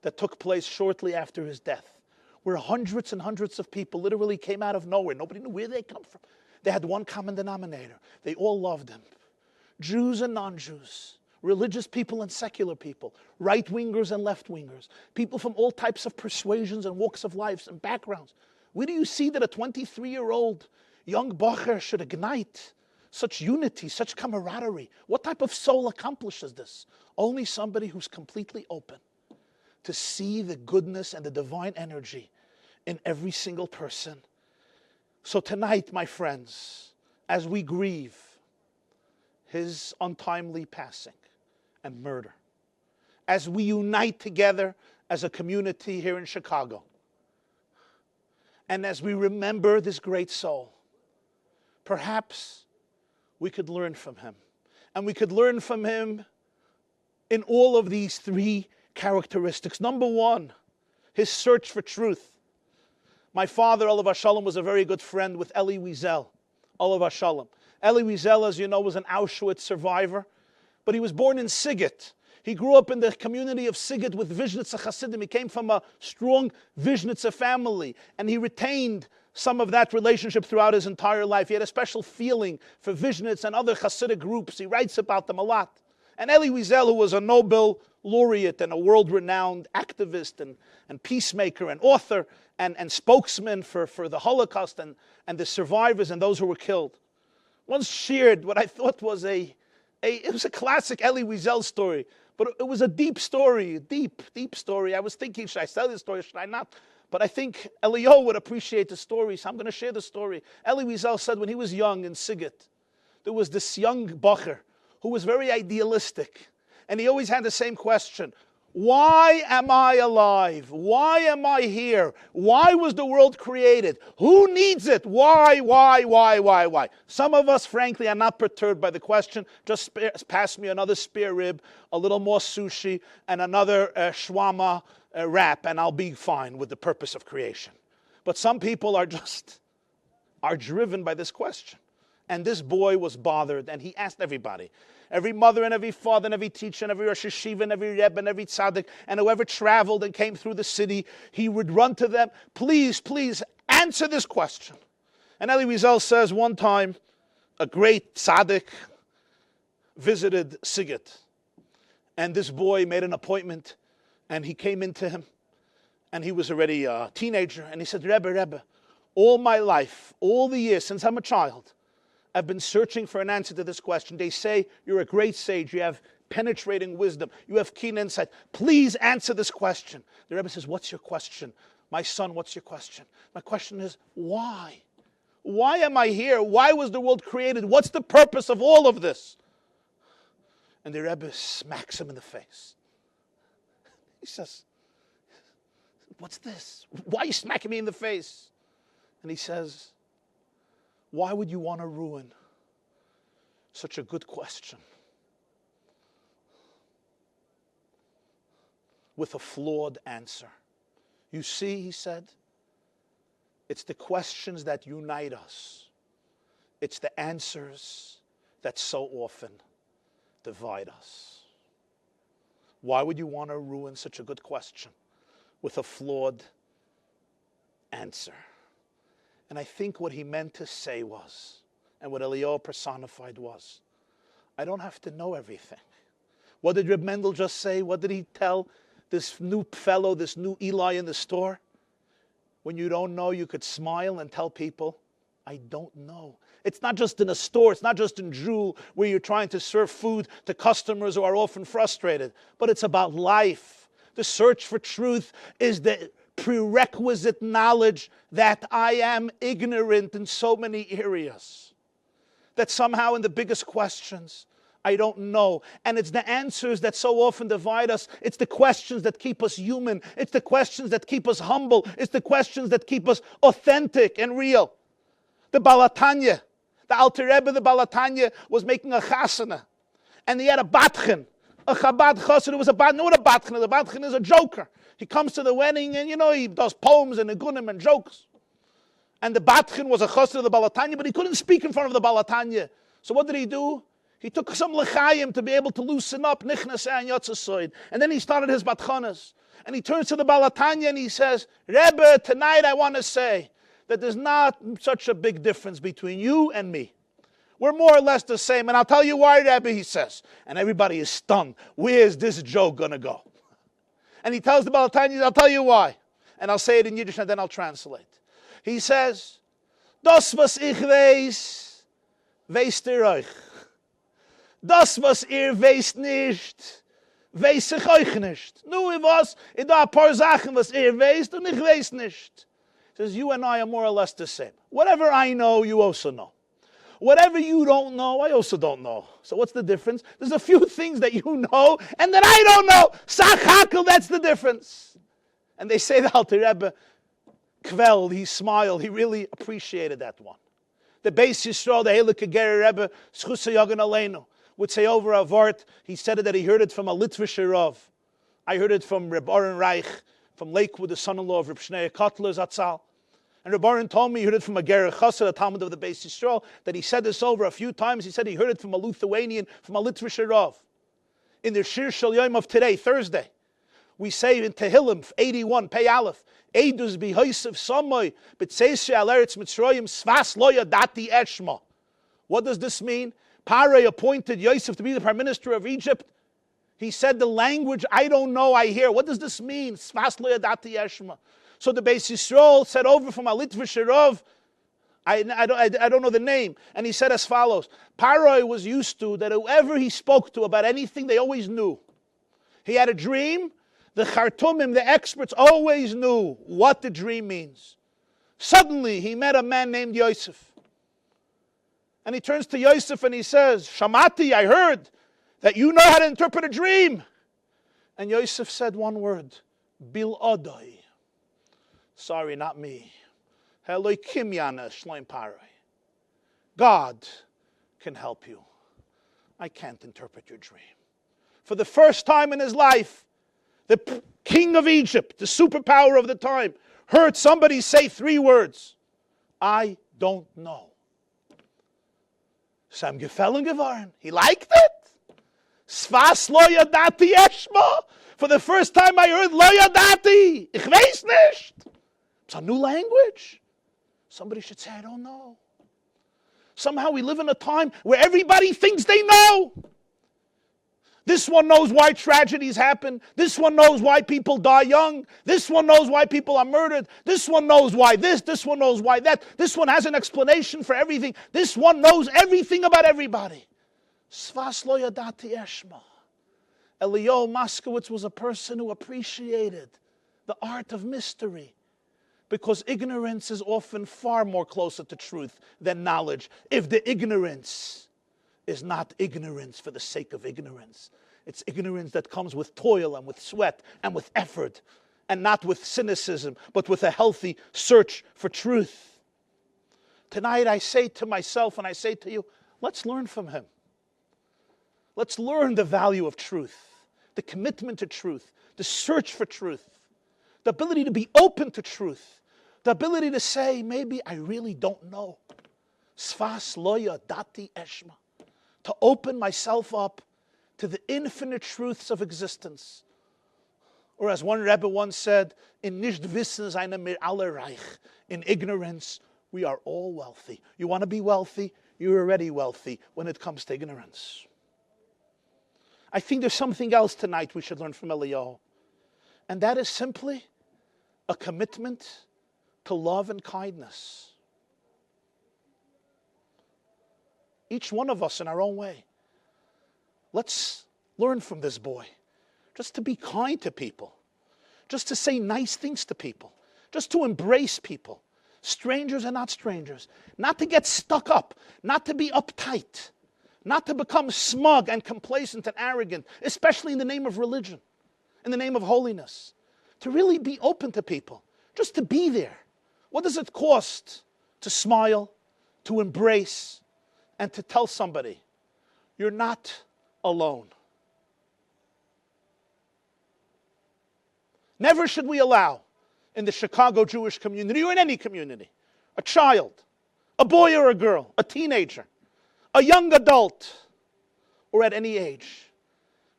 that took place shortly after his death, where hundreds and hundreds of people literally came out of nowhere, nobody knew where they come from. They had one common denominator. They all loved him. Jews and non-Jews, religious people and secular people, right-wingers and left-wingers, people from all types of persuasions and walks of life and backgrounds. Where do you see that a 23-year-old young bacher should ignite such unity, such camaraderie. What type of soul accomplishes this? Only somebody who's completely open to see the goodness and the divine energy in every single person. So tonight, my friends, as we grieve his untimely passing and murder, as we unite together as a community here in Chicago, and as we remember this great soul, perhaps we could learn from him. And we could learn from him in all of these three characteristics. Number one, his search for truth. My father, Olav Shalom, was a very good friend with Eli Wiesel. Olav Shalom. Eli Wiesel, as you know, was an Auschwitz survivor, but he was born in Sighet. He grew up in the community of Sighet with Vishnitzer Hasidim. He came from a strong Vishnitzer family, and he retained some of that relationship throughout his entire life. He had a special feeling for Vishnitz and other Hasidic groups. He writes about them a lot. And Eli Wiesel, who was a Nobel laureate and a world-renowned activist and peacemaker and author and spokesman for the Holocaust and the survivors and those who were killed, once shared what I thought was it was a classic Eli Wiesel story, but it was a deep story, deep story. I was thinking, should I tell this story, should I not? But I think Eliyahu would appreciate the story, so I'm going to share the story. Eli Wiesel said when he was young in Sighet, there was this young bacher who was very idealistic, and he always had the same question: why am I alive? Why am I here? Why was the world created? Who needs it? Why? Some of us, frankly, are not perturbed by the question. Just pass me another spare rib, a little more sushi, and another shawarma wrap, and I'll be fine with the purpose of creation. But some people are driven by this question. And this boy was bothered, and he asked everybody, every mother and every father and every teacher and every Rosh Yeshiva and every Rebbe and every tzaddik, and whoever traveled and came through the city, he would run to them, please answer this question. And Eli Wiesel says one time, a great tzaddik visited Sighet, and this boy made an appointment, and he came into him, and he was already a teenager, and he said, Rebbe, all my life, all the years since I'm a child, I've been searching for an answer to this question. They say you're a great sage. You have penetrating wisdom. You have keen insight. Please answer this question. The Rebbe says, what's your question? My son, what's your question? My question is, why? Why am I here? Why was the world created? What's the purpose of all of this? And the Rebbe smacks him in the face. He says, what's this? Why are you smacking me in the face? And he says, why would you want to ruin such a good question with a flawed answer? You see, he said, it's the questions that unite us. It's the answers that so often divide us. Why would you want to ruin such a good question with a flawed answer? And I think what he meant to say was, and what Eliyahu personified was, I don't have to know everything. What did Reb Mendel just say? What did he tell this new fellow, this new Eli in the store? When you don't know, you could smile and tell people, I don't know. It's not just in a store, it's not just in Jewel where you're trying to serve food to customers who are often frustrated, but it's about life. The search for truth is the prerequisite knowledge that I am ignorant in so many areas. That somehow in the biggest questions, I don't know. And it's the answers that so often divide us. It's the questions that keep us human. It's the questions that keep us humble. It's the questions that keep us authentic and real. The Balatanya, the Alter Rebbe, the Balatanya was making a chasana. And he had a batchen. A Chabad chassid, it was a batchen. Not a batchen. The batchen is a joker. He comes to the wedding and, he does poems and nigunim and jokes. And the batchen was a chassid of the Balatanya, but he couldn't speak in front of the Balatanya. So what did he do? He took some lechayim to be able to loosen up nichnas and yotzasoid. And then he started his batchanas. And he turns to the Balatanya and he says, Rebbe, tonight I want to say that there's not such a big difference between you and me. We're more or less the same. And I'll tell you why, Rebbe, he says. And everybody is stunned. Where's this joke going to go? And he tells the Balatanya, I'll tell you why. And I'll say it in Yiddish and then I'll translate. He says, Das was ich weiß, Weist euch. Das, was weist nicht, weiß ich euch nicht. Nur was, da ein paar Sachen, was weist und ich weiß nicht. He says, you and I are more or less the same. Whatever I know, you also know. Whatever you don't know, I also don't know. So what's the difference? There's a few things that you know and that I don't know. Sach hakel, that's the difference. And they say the Alter Rebbe quelled, he smiled, he really appreciated that one. The Beis Yisrael, the Heilige Gerer Rebbe, Schusay Yagan Aleinu, would say over a vart, he said it that he heard it from a Litvischer Rav. I heard it from Reb Oren Reich, from Lakewood, the son-in-law of Reb Shneur Kotler Zatzal. And Reb Oren told me he heard it from a Gerer Chassid, a Talmud of the Beis Yisrael, that he said this over a few times. He said he heard it from a Lithuanian, from a Litvischer Rav. In the Shir Shel Yom of today, Thursday, we say in Tehillim 81, Pei Aleph, Eidus bihoisav samoy, b'tzeishe al eretz Mitzrayim svas lo yadati eshma. What does this mean? Parei appointed Yosef to be the prime minister of Egypt. He said the language I don't know, I hear. What does this mean? Svas lo yadati eshma. So the Beis Yisrael said over from a Litvischer Rav, I don't know the name, and he said as follows: Paroi was used to that whoever he spoke to about anything, they always knew. He had a dream. The Chartumim, the experts, always knew what the dream means. Suddenly, he met a man named Yosef. And he turns to Yosef and he says, Shamati, I heard that you know how to interpret a dream. And Yosef said one word, Bil Odoi. Sorry, not me. Elokim yana shleim paroi. God can help you. I can't interpret your dream. For the first time in his life, the king of Egypt, the superpower of the time, heard somebody say three words. I don't know. Sam gefallen geworden. He liked it. Svas lo yadati eshma. For the first time I heard lo yadati. Ich weiß nicht. It's a new language. Somebody should say, I don't know. Somehow we live in a time where everybody thinks they know. This one knows why tragedies happen. This one knows why people die young. This one knows why people are murdered. This one knows why this one knows why that. This one has an explanation for everything. This one knows everything about everybody. Svas lo yadati eshma. Eliyahu Moscowitz was a person who appreciated the art of mystery, because ignorance is often far more closer to truth than knowledge. If the ignorance is not ignorance for the sake of ignorance. It's ignorance that comes with toil and with sweat and with effort, and not with cynicism, but with a healthy search for truth. Tonight I say to myself and I say to you, let's learn from him. Let's learn the value of truth, the commitment to truth, the search for truth, the ability to be open to truth, the ability to say, maybe I really don't know. Svas lo yadati eshma. To open myself up to the infinite truths of existence. Or as one Rebbe once said, in nicht wissen seine mir alle reich. In ignorance, we are all wealthy. You want to be wealthy? You're already wealthy when it comes to ignorance. I think there's something else tonight we should learn from Eliyahu. And that is simply a commitment to love and kindness. Each one of us in our own way. Let's learn from this boy. Just to be kind to people. Just to say nice things to people. Just to embrace people. Strangers and not strangers. Not to get stuck up. Not to be uptight. Not to become smug and complacent and arrogant. Especially in the name of religion. In the name of holiness. To really be open to people. Just to be there. What does it cost to smile, to embrace, and to tell somebody, you're not alone? Never should we allow, in the Chicago Jewish community or in any community, a child, a boy or a girl, a teenager, a young adult, or at any age,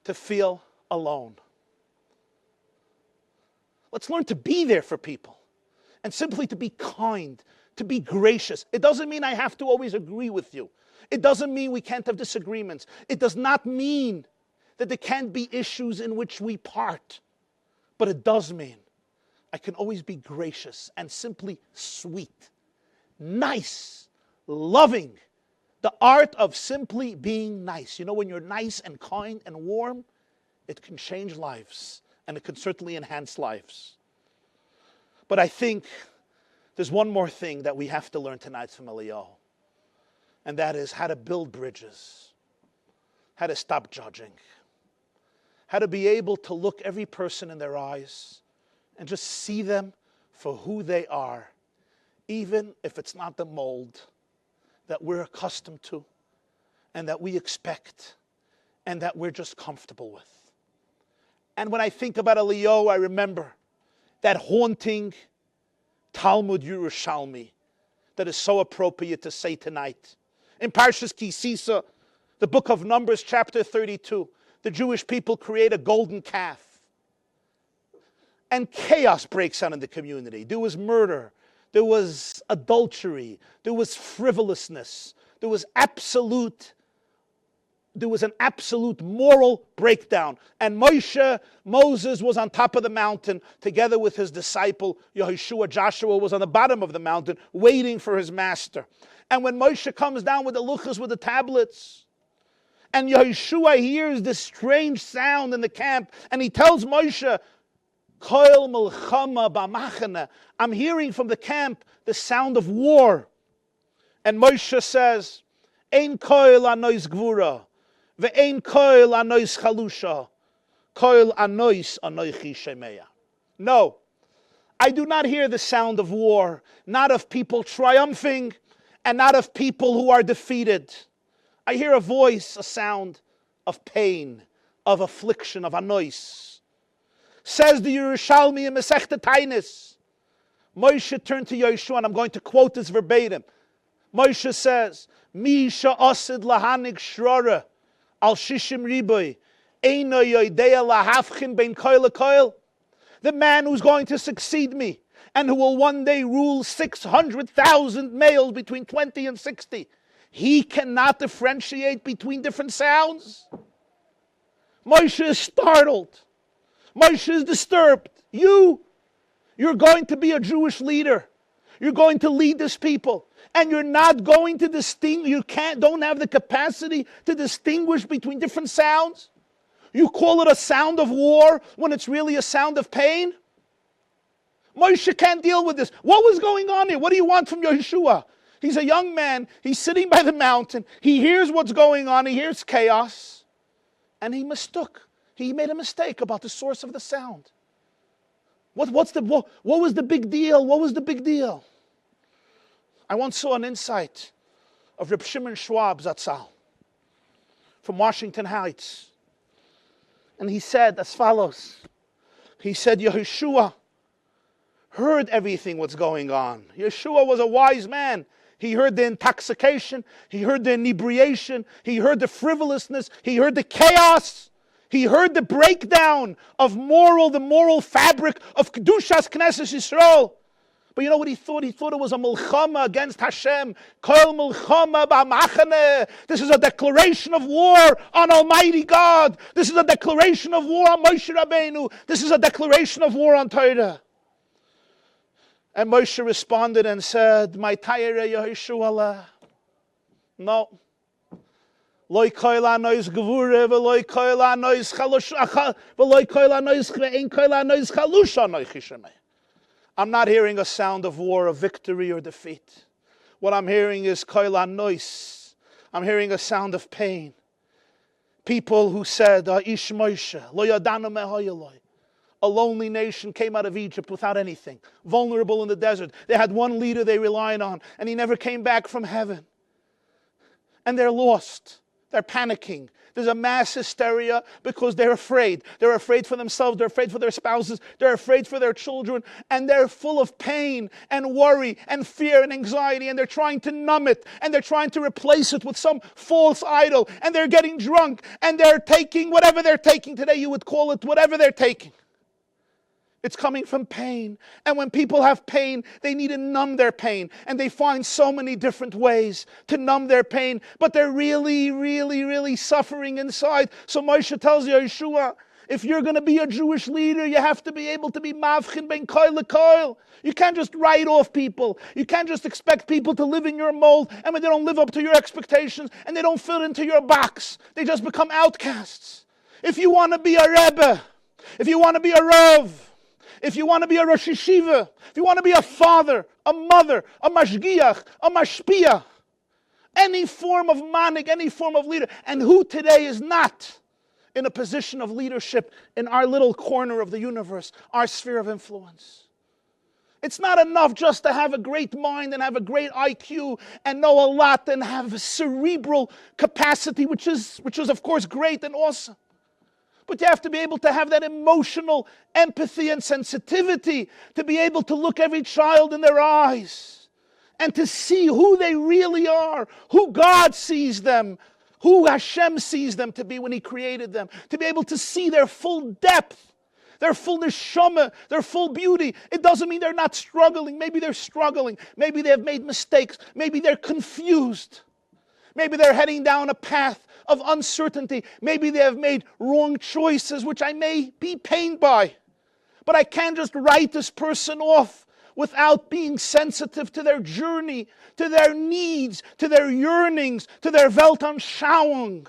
to feel alone. Let's learn to be there for people and simply to be kind, to be gracious. It doesn't mean I have to always agree with you. It doesn't mean we can't have disagreements. It does not mean that there can't be issues in which we part. But it does mean I can always be gracious and simply sweet, nice, loving, The art of simply being nice. You know, when you're nice and kind and warm, it can change lives, and it can certainly enhance lives. But I think there's one more thing that we have to learn tonight from Eliyahu, and that is how to build bridges, how to stop judging, how to be able to look every person in their eyes and just see them for who they are, even if it's not the mold that we're accustomed to and that we expect and that we're just comfortable with. And when I think about Eliyahu, I remember that haunting Talmud Yerushalmi that is so appropriate to say tonight. In Parshas Ki Sisa, the book of Numbers, chapter 32, the Jewish people create a golden calf. And chaos breaks out in the community. There was murder. There was adultery. There was frivolousness. There was an absolute moral breakdown. And Moses was on top of the mountain together with his disciple Yehoshua. Joshua was on the bottom of the mountain waiting for his master. And when Moshe comes down with the luchos, with the tablets, and Yehoshua hears this strange sound in the camp, and he tells Moshe, Koil milchama b'machane, I'm hearing from the camp the sound of war. And Moshe says, Ein koil anois gvura, ve'ein koil anois chalusha, koil anois anoichi shemeya. No, I do not hear the sound of war, not of people triumphing, and not of people who are defeated. I hear a voice, a sound of pain, of affliction, of anois. Says the Yerushalmi in Masechta Tainis. Moshe turned to Yeshua, and I'm going to quote this verbatim. Moshe says, Misha osid lahanig shrora al shishim riboy eino yoidea lahafchin bein koil koil. The man who's going to succeed me and who will one day rule 600,000 males between 20 and 60, he cannot differentiate between different sounds. Moshe is startled. Moshe is disturbed. You're going to be a Jewish leader. You're going to lead this people. And you're not going to don't have the capacity to distinguish between different sounds. You call it a sound of war when it's really a sound of pain. Moshe can't deal with this. What was going on here? What do you want from Yeshua? He's a young man. He's sitting by the mountain. He hears what's going on. He hears chaos. And he mistook. He made a mistake about the source of the sound. What was the big deal? What was the big deal? I once saw an insight of Reb Shimon Schwab Zatzal from Washington Heights. And he said as follows. He said, Yehoshua heard everything what's going on. Yeshua was a wise man. He heard the intoxication. He heard the inebriation. He heard the frivolousness. He heard the chaos. He heard the breakdown of the moral fabric of Kedushas Knesset Yisrael. But you know what he thought? He thought it was a milchama against Hashem. Kol milchama b'machane. This is a declaration of war on Almighty God. This is a declaration of war on Moshe Rabbeinu. This is a declaration of war on Torah. And Moshe responded and said, My Tayere Yehoshua. No. Loi koil anois gevure, v'loi koil anois chalusha, v'loi koil anois ve'ein koil anois chalusha anoichi shemei. I'm not hearing a sound of war, of victory or defeat. What I'm hearing is koil anois. I'm hearing a sound of pain. People who said, Ish Moshe, lo yadanu mehoyeloi. A lonely nation came out of Egypt without anything, vulnerable in the desert. They had one leader they relied on, and he never came back from heaven. And they're lost. They're panicking. There's a mass hysteria because they're afraid. They're afraid for themselves. They're afraid for their spouses. They're afraid for their children. And they're full of pain and worry and fear and anxiety. And they're trying to numb it. And they're trying to replace it with some false idol. And they're getting drunk. And they're taking whatever they're taking. Today you would call it whatever they're taking. It's coming from pain. And when people have pain, they need to numb their pain. And they find so many different ways to numb their pain. But they're really, really, really suffering inside. So Moshe tells Yeshua, If you're going to be a Jewish leader, you have to be able to be mavchin ben koil lekoil. You can't just write off people. You can't just expect people to live in your mold, and when they don't live up to your expectations and they don't fit into your box, they just become outcasts. If you want to be a Rebbe, if you want to be a Rav, if you want to be a Rosh Yeshiva, if you want to be a father, a mother, a mashgiach, a mashpia, any form of manik, any form of leader, and who today is not in a position of leadership in our little corner of the universe, our sphere of influence. It's not enough just to have a great mind and have a great IQ and know a lot and have a cerebral capacity, which is of course great and awesome. But you have to be able to have that emotional empathy and sensitivity to be able to look every child in their eyes and to see who they really are, who God sees them, who Hashem sees them to be when He created them, to be able to see their full depth, their full neshama, their full beauty. It doesn't mean they're not struggling. Maybe they're struggling. Maybe they have made mistakes. Maybe they're confused. Maybe they're heading down a path of uncertainty. Maybe they have made wrong choices, which I may be pained by. But I can't just write this person off without being sensitive to their journey, to their needs, to their yearnings, to their Weltanschauung,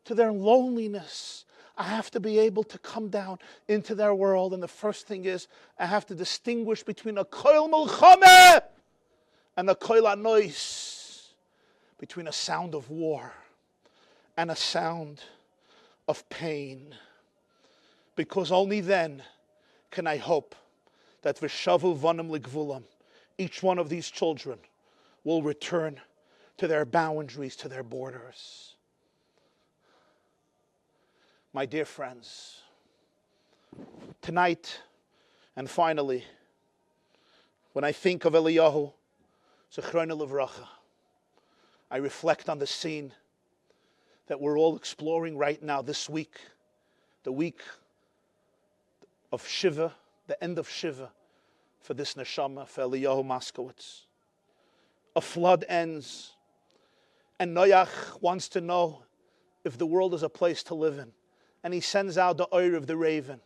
to their loneliness. I have to be able to come down into their world. And the first thing is, I have to distinguish between a koil milchama and a koil anois, between a sound of war and a sound of pain. Because only then can I hope that v'shavu vanim ligvulam, each one of these children will return to their boundaries, to their borders. My dear friends, tonight and finally, when I think of Eliyahu, Zechrona Livracha, I reflect on the scene that we're all exploring right now this week, the week of Shiva, the end of Shiva for this neshama, for Eliyahu Moscowitz. A flood ends, and Noach wants to know if the world is a place to live in. And he sends out the oir of the raven.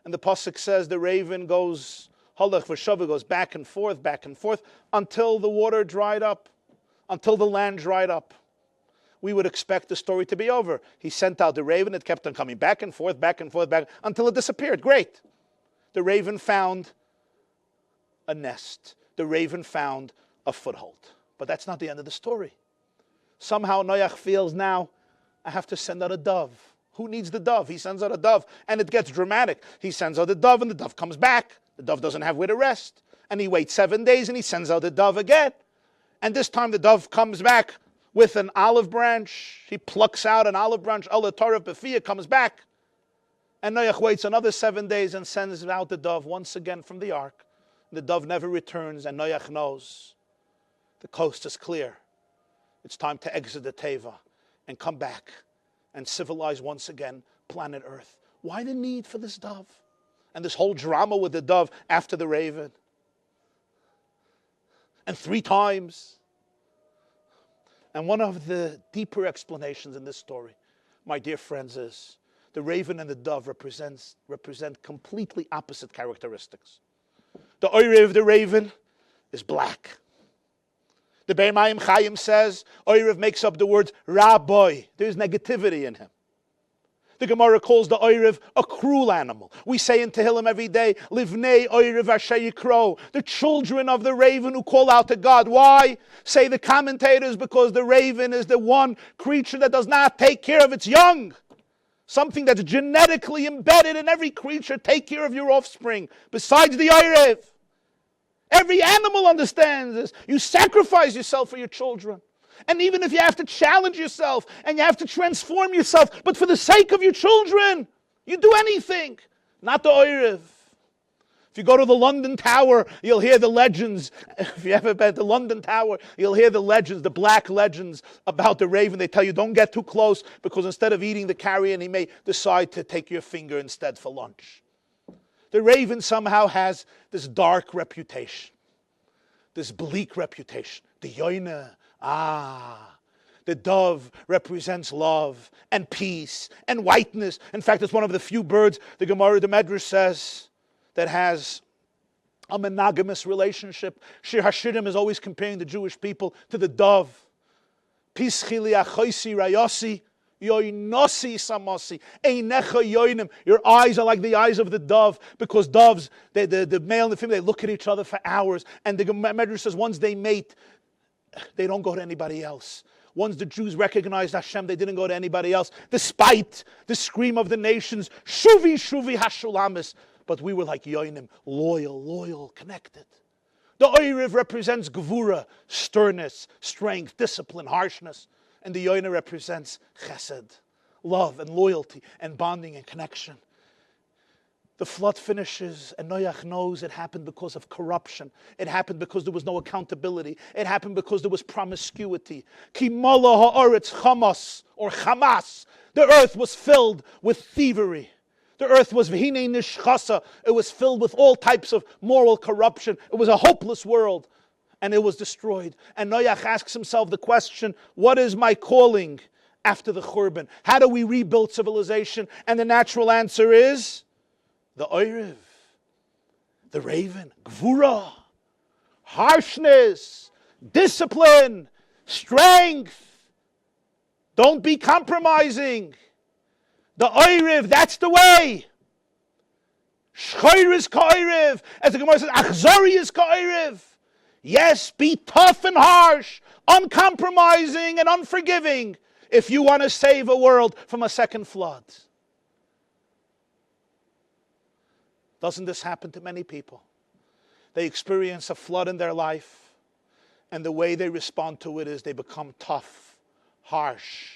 And the pasuk says the raven goes, halach v'shava, goes back and forth, until the water dried up, until the land dried up. We would expect the story to be over. He sent out the raven, it kept on coming back and forth, until it disappeared. Great. The raven found a nest. The raven found a foothold. But that's not the end of the story. Somehow Noach feels now, I have to send out a dove. Who needs the dove? He sends out a dove, and it gets dramatic. He sends out the dove, and the dove comes back. The dove doesn't have where to rest. And he waits 7 days, and he sends out the dove again. And this time the dove comes back with an olive branch. He plucks out an olive branch. Allah Torah Befiyah comes back. And Noach waits another 7 days and sends out the dove once again from the ark. The dove never returns, and Noach knows the coast is clear. It's time to exit the Teva and come back and civilize once again planet Earth. Why the need for this dove? And this whole drama with the dove after the raven. And 3 times. And one of the deeper explanations in this story, my dear friends, is the raven and the dove represent completely opposite characteristics. The oire of the raven is black. The Be'er Mayim Chaim says, Oirev makes up the word rabbi. There's negativity in him. The Gemara calls the Oirev a cruel animal. We say in Tehillim every day, Livnei Oirev Asher Yikro, the children of the raven who call out to God. Why? Say the commentators, because the raven is the one creature that does not take care of its young. Something that's genetically embedded in every creature. Take care of your offspring. Besides the Oirev. Every animal understands this. You sacrifice yourself for your children. And even if you have to challenge yourself and you have to transform yourself, but for the sake of your children, you do anything. Not the Oirev. If you go to the London Tower, you'll hear the legends. If you ever been to the London Tower, you'll hear the legends, the black legends about the raven. They tell you don't get too close because instead of eating the carrion, he may decide to take your finger instead for lunch. The raven somehow has this dark reputation, this bleak reputation. The yoina, The dove represents love and peace and whiteness. In fact, it's one of the few birds, the Gemara, the Medrash says, that has a monogamous relationship. Shir Hashirim is always comparing the Jewish people to the dove. Pischili achoisi rayosi, yoinosi samosi, einecha yoinim. Your eyes are like the eyes of the dove, because doves, the male and the female, they look at each other for hours. And the Medrash says once they mate, they don't go to anybody else. Once the Jews recognized Hashem, they didn't go to anybody else, despite the scream of the nations, Shuvi, Shuvi, Hashulamis. But we were like Yoinim, loyal, connected. The Oiriv represents Gevura, sternness, strength, discipline, harshness. And the Yoina represents Chesed, love and loyalty and bonding and connection. The flood finishes, and Noach knows it happened because of corruption. It happened because there was no accountability. It happened because there was promiscuity. Ki mala ha'aretz chamas, or chamas. The earth was filled with thievery. The earth was v'hinei nishchasa. It was filled with all types of moral corruption. It was a hopeless world, and it was destroyed. And Noach asks himself the question, what is my calling after the Churban? How do we rebuild civilization? And the natural answer is the Oiriv, the raven, Gvura, harshness, discipline, strength. Don't be compromising. The Oiriv, that's the way. Shchoir is ka'oiriv. As the Gemara says, Achzori is ka'oiriv. Yes, be tough and harsh, uncompromising and unforgiving if you want to save a world from a second flood. Doesn't this happen to many people? They experience a flood in their life, and the way they respond to it is they become tough, harsh,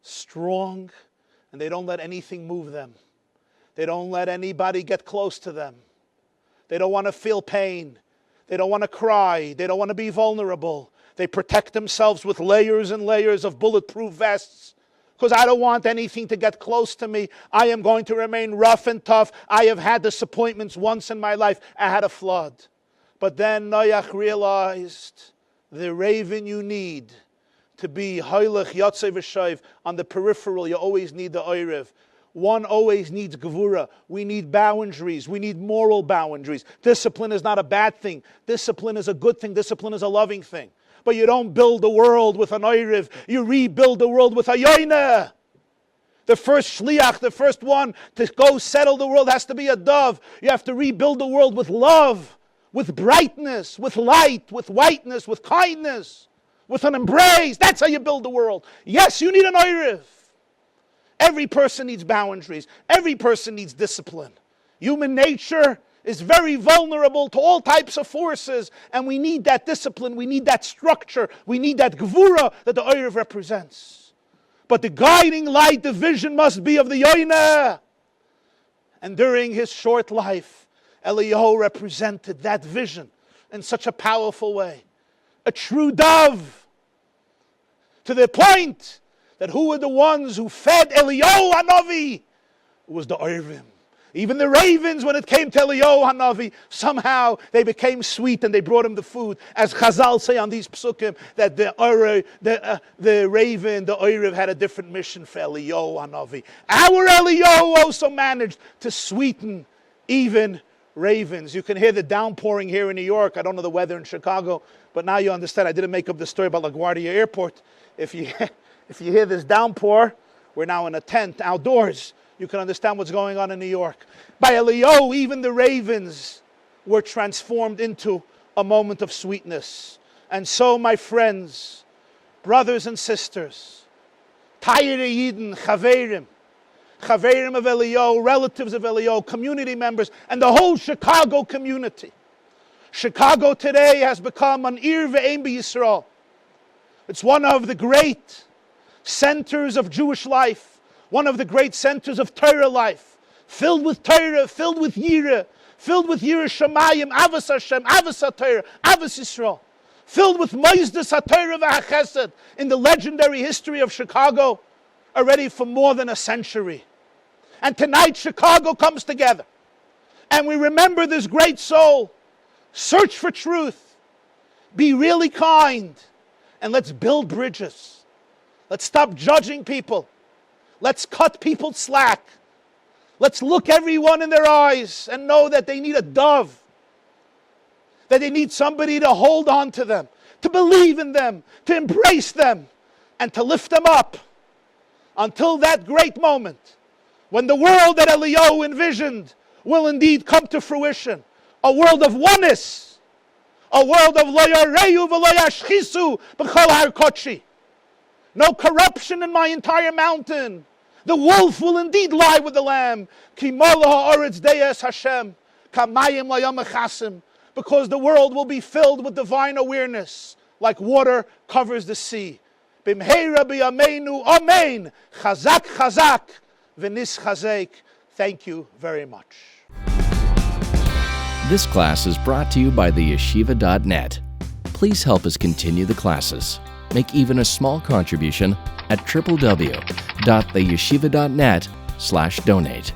strong, and they don't let anything move them. They don't let anybody get close to them. They don't want to feel pain. They don't want to cry. They don't want to be vulnerable. They protect themselves with layers and layers of bulletproof vests, because I don't want anything to get close to me. I am going to remain rough and tough. I have had disappointments once in my life. I had a flood. But then Noach realized the raven you need to be Hoylech Yotzei V'Shoiv on the peripheral, you always need the Oiriv. One always needs Gevura. We need boundaries. We need moral boundaries. Discipline is not a bad thing. Discipline is a good thing. Discipline is a loving thing. But you don't build the world with an Oiriv. You rebuild the world with a Yoina. The first shliach, the first one to go settle the world has to be a dove. You have to rebuild the world with love, with brightness, with light, with whiteness, with kindness, with an embrace. That's how you build the world. Yes, you need an Oiriv. Every person needs boundaries. Every person needs discipline. Human nature is very vulnerable to all types of forces, and we need that discipline, we need that structure, we need that gevura that the Oiriv represents. But the guiding light, the vision must be of the Yoina. And during his short life, Eliyahu represented that vision in such a powerful way. A true dove, to the point that who were the ones who fed Eliyahu Hanavi? It was the Oirvim. Even the ravens, when it came to Eliyahu Hanavi, somehow they became sweet and they brought him the food. As Chazal say on these psukim, that the raven, the Oiriv, had a different mission for Eliyahu Hanavi. Our Eliyahu also managed to sweeten even ravens. You can hear the downpouring here in New York. I don't know the weather in Chicago, but now you understand. I didn't make up the story about LaGuardia Airport. If you hear this downpour, we're now in a tent outdoors. You can understand what's going on in New York. By Eliyahu, even the ravens were transformed into a moment of sweetness. And so, my friends, brothers and sisters, Tayere Yidden, Chaverim of Eliyahu, relatives of Eliyahu, community members, and the whole Chicago community. Chicago today has become an Ir Ve'em B'Yisrael. It's one of the great centers of Jewish life. One of the great centers of Torah life, filled with Torah, filled with Yireh, filled with Yireh Shamayim, Avos Hashem, Avos HaTorah, Avos Yisrael, filled with Moizdas HaTorah v'HaChesed in the legendary history of Chicago, already for more than a century. And tonight Chicago comes together, and we remember this great soul. Search for truth, be really kind, and let's build bridges. Let's stop judging people. Let's cut people slack. Let's look everyone in their eyes and know that they need a dove, that they need somebody to hold on to them, to believe in them, to embrace them, and to lift them up until that great moment when the world that Eliyahu envisioned will indeed come to fruition. A world of oneness, a world of lo yareyu v'lo yashchisu b'chol har kodeshi. No corruption in my entire mountain. The wolf will indeed lie with the lamb. Ki molo ha'oretz deyes Hashem, kamayim layam echasim. Because the world will be filled with divine awareness, like water covers the sea. Bimheira biyameinu, amen. Chazak, chazak, v'nis chazek. Thank you very much. This class is brought to you by theyeshiva.net. Please help us continue the classes. Make even a small contribution at www.theyeshiva.net/donate.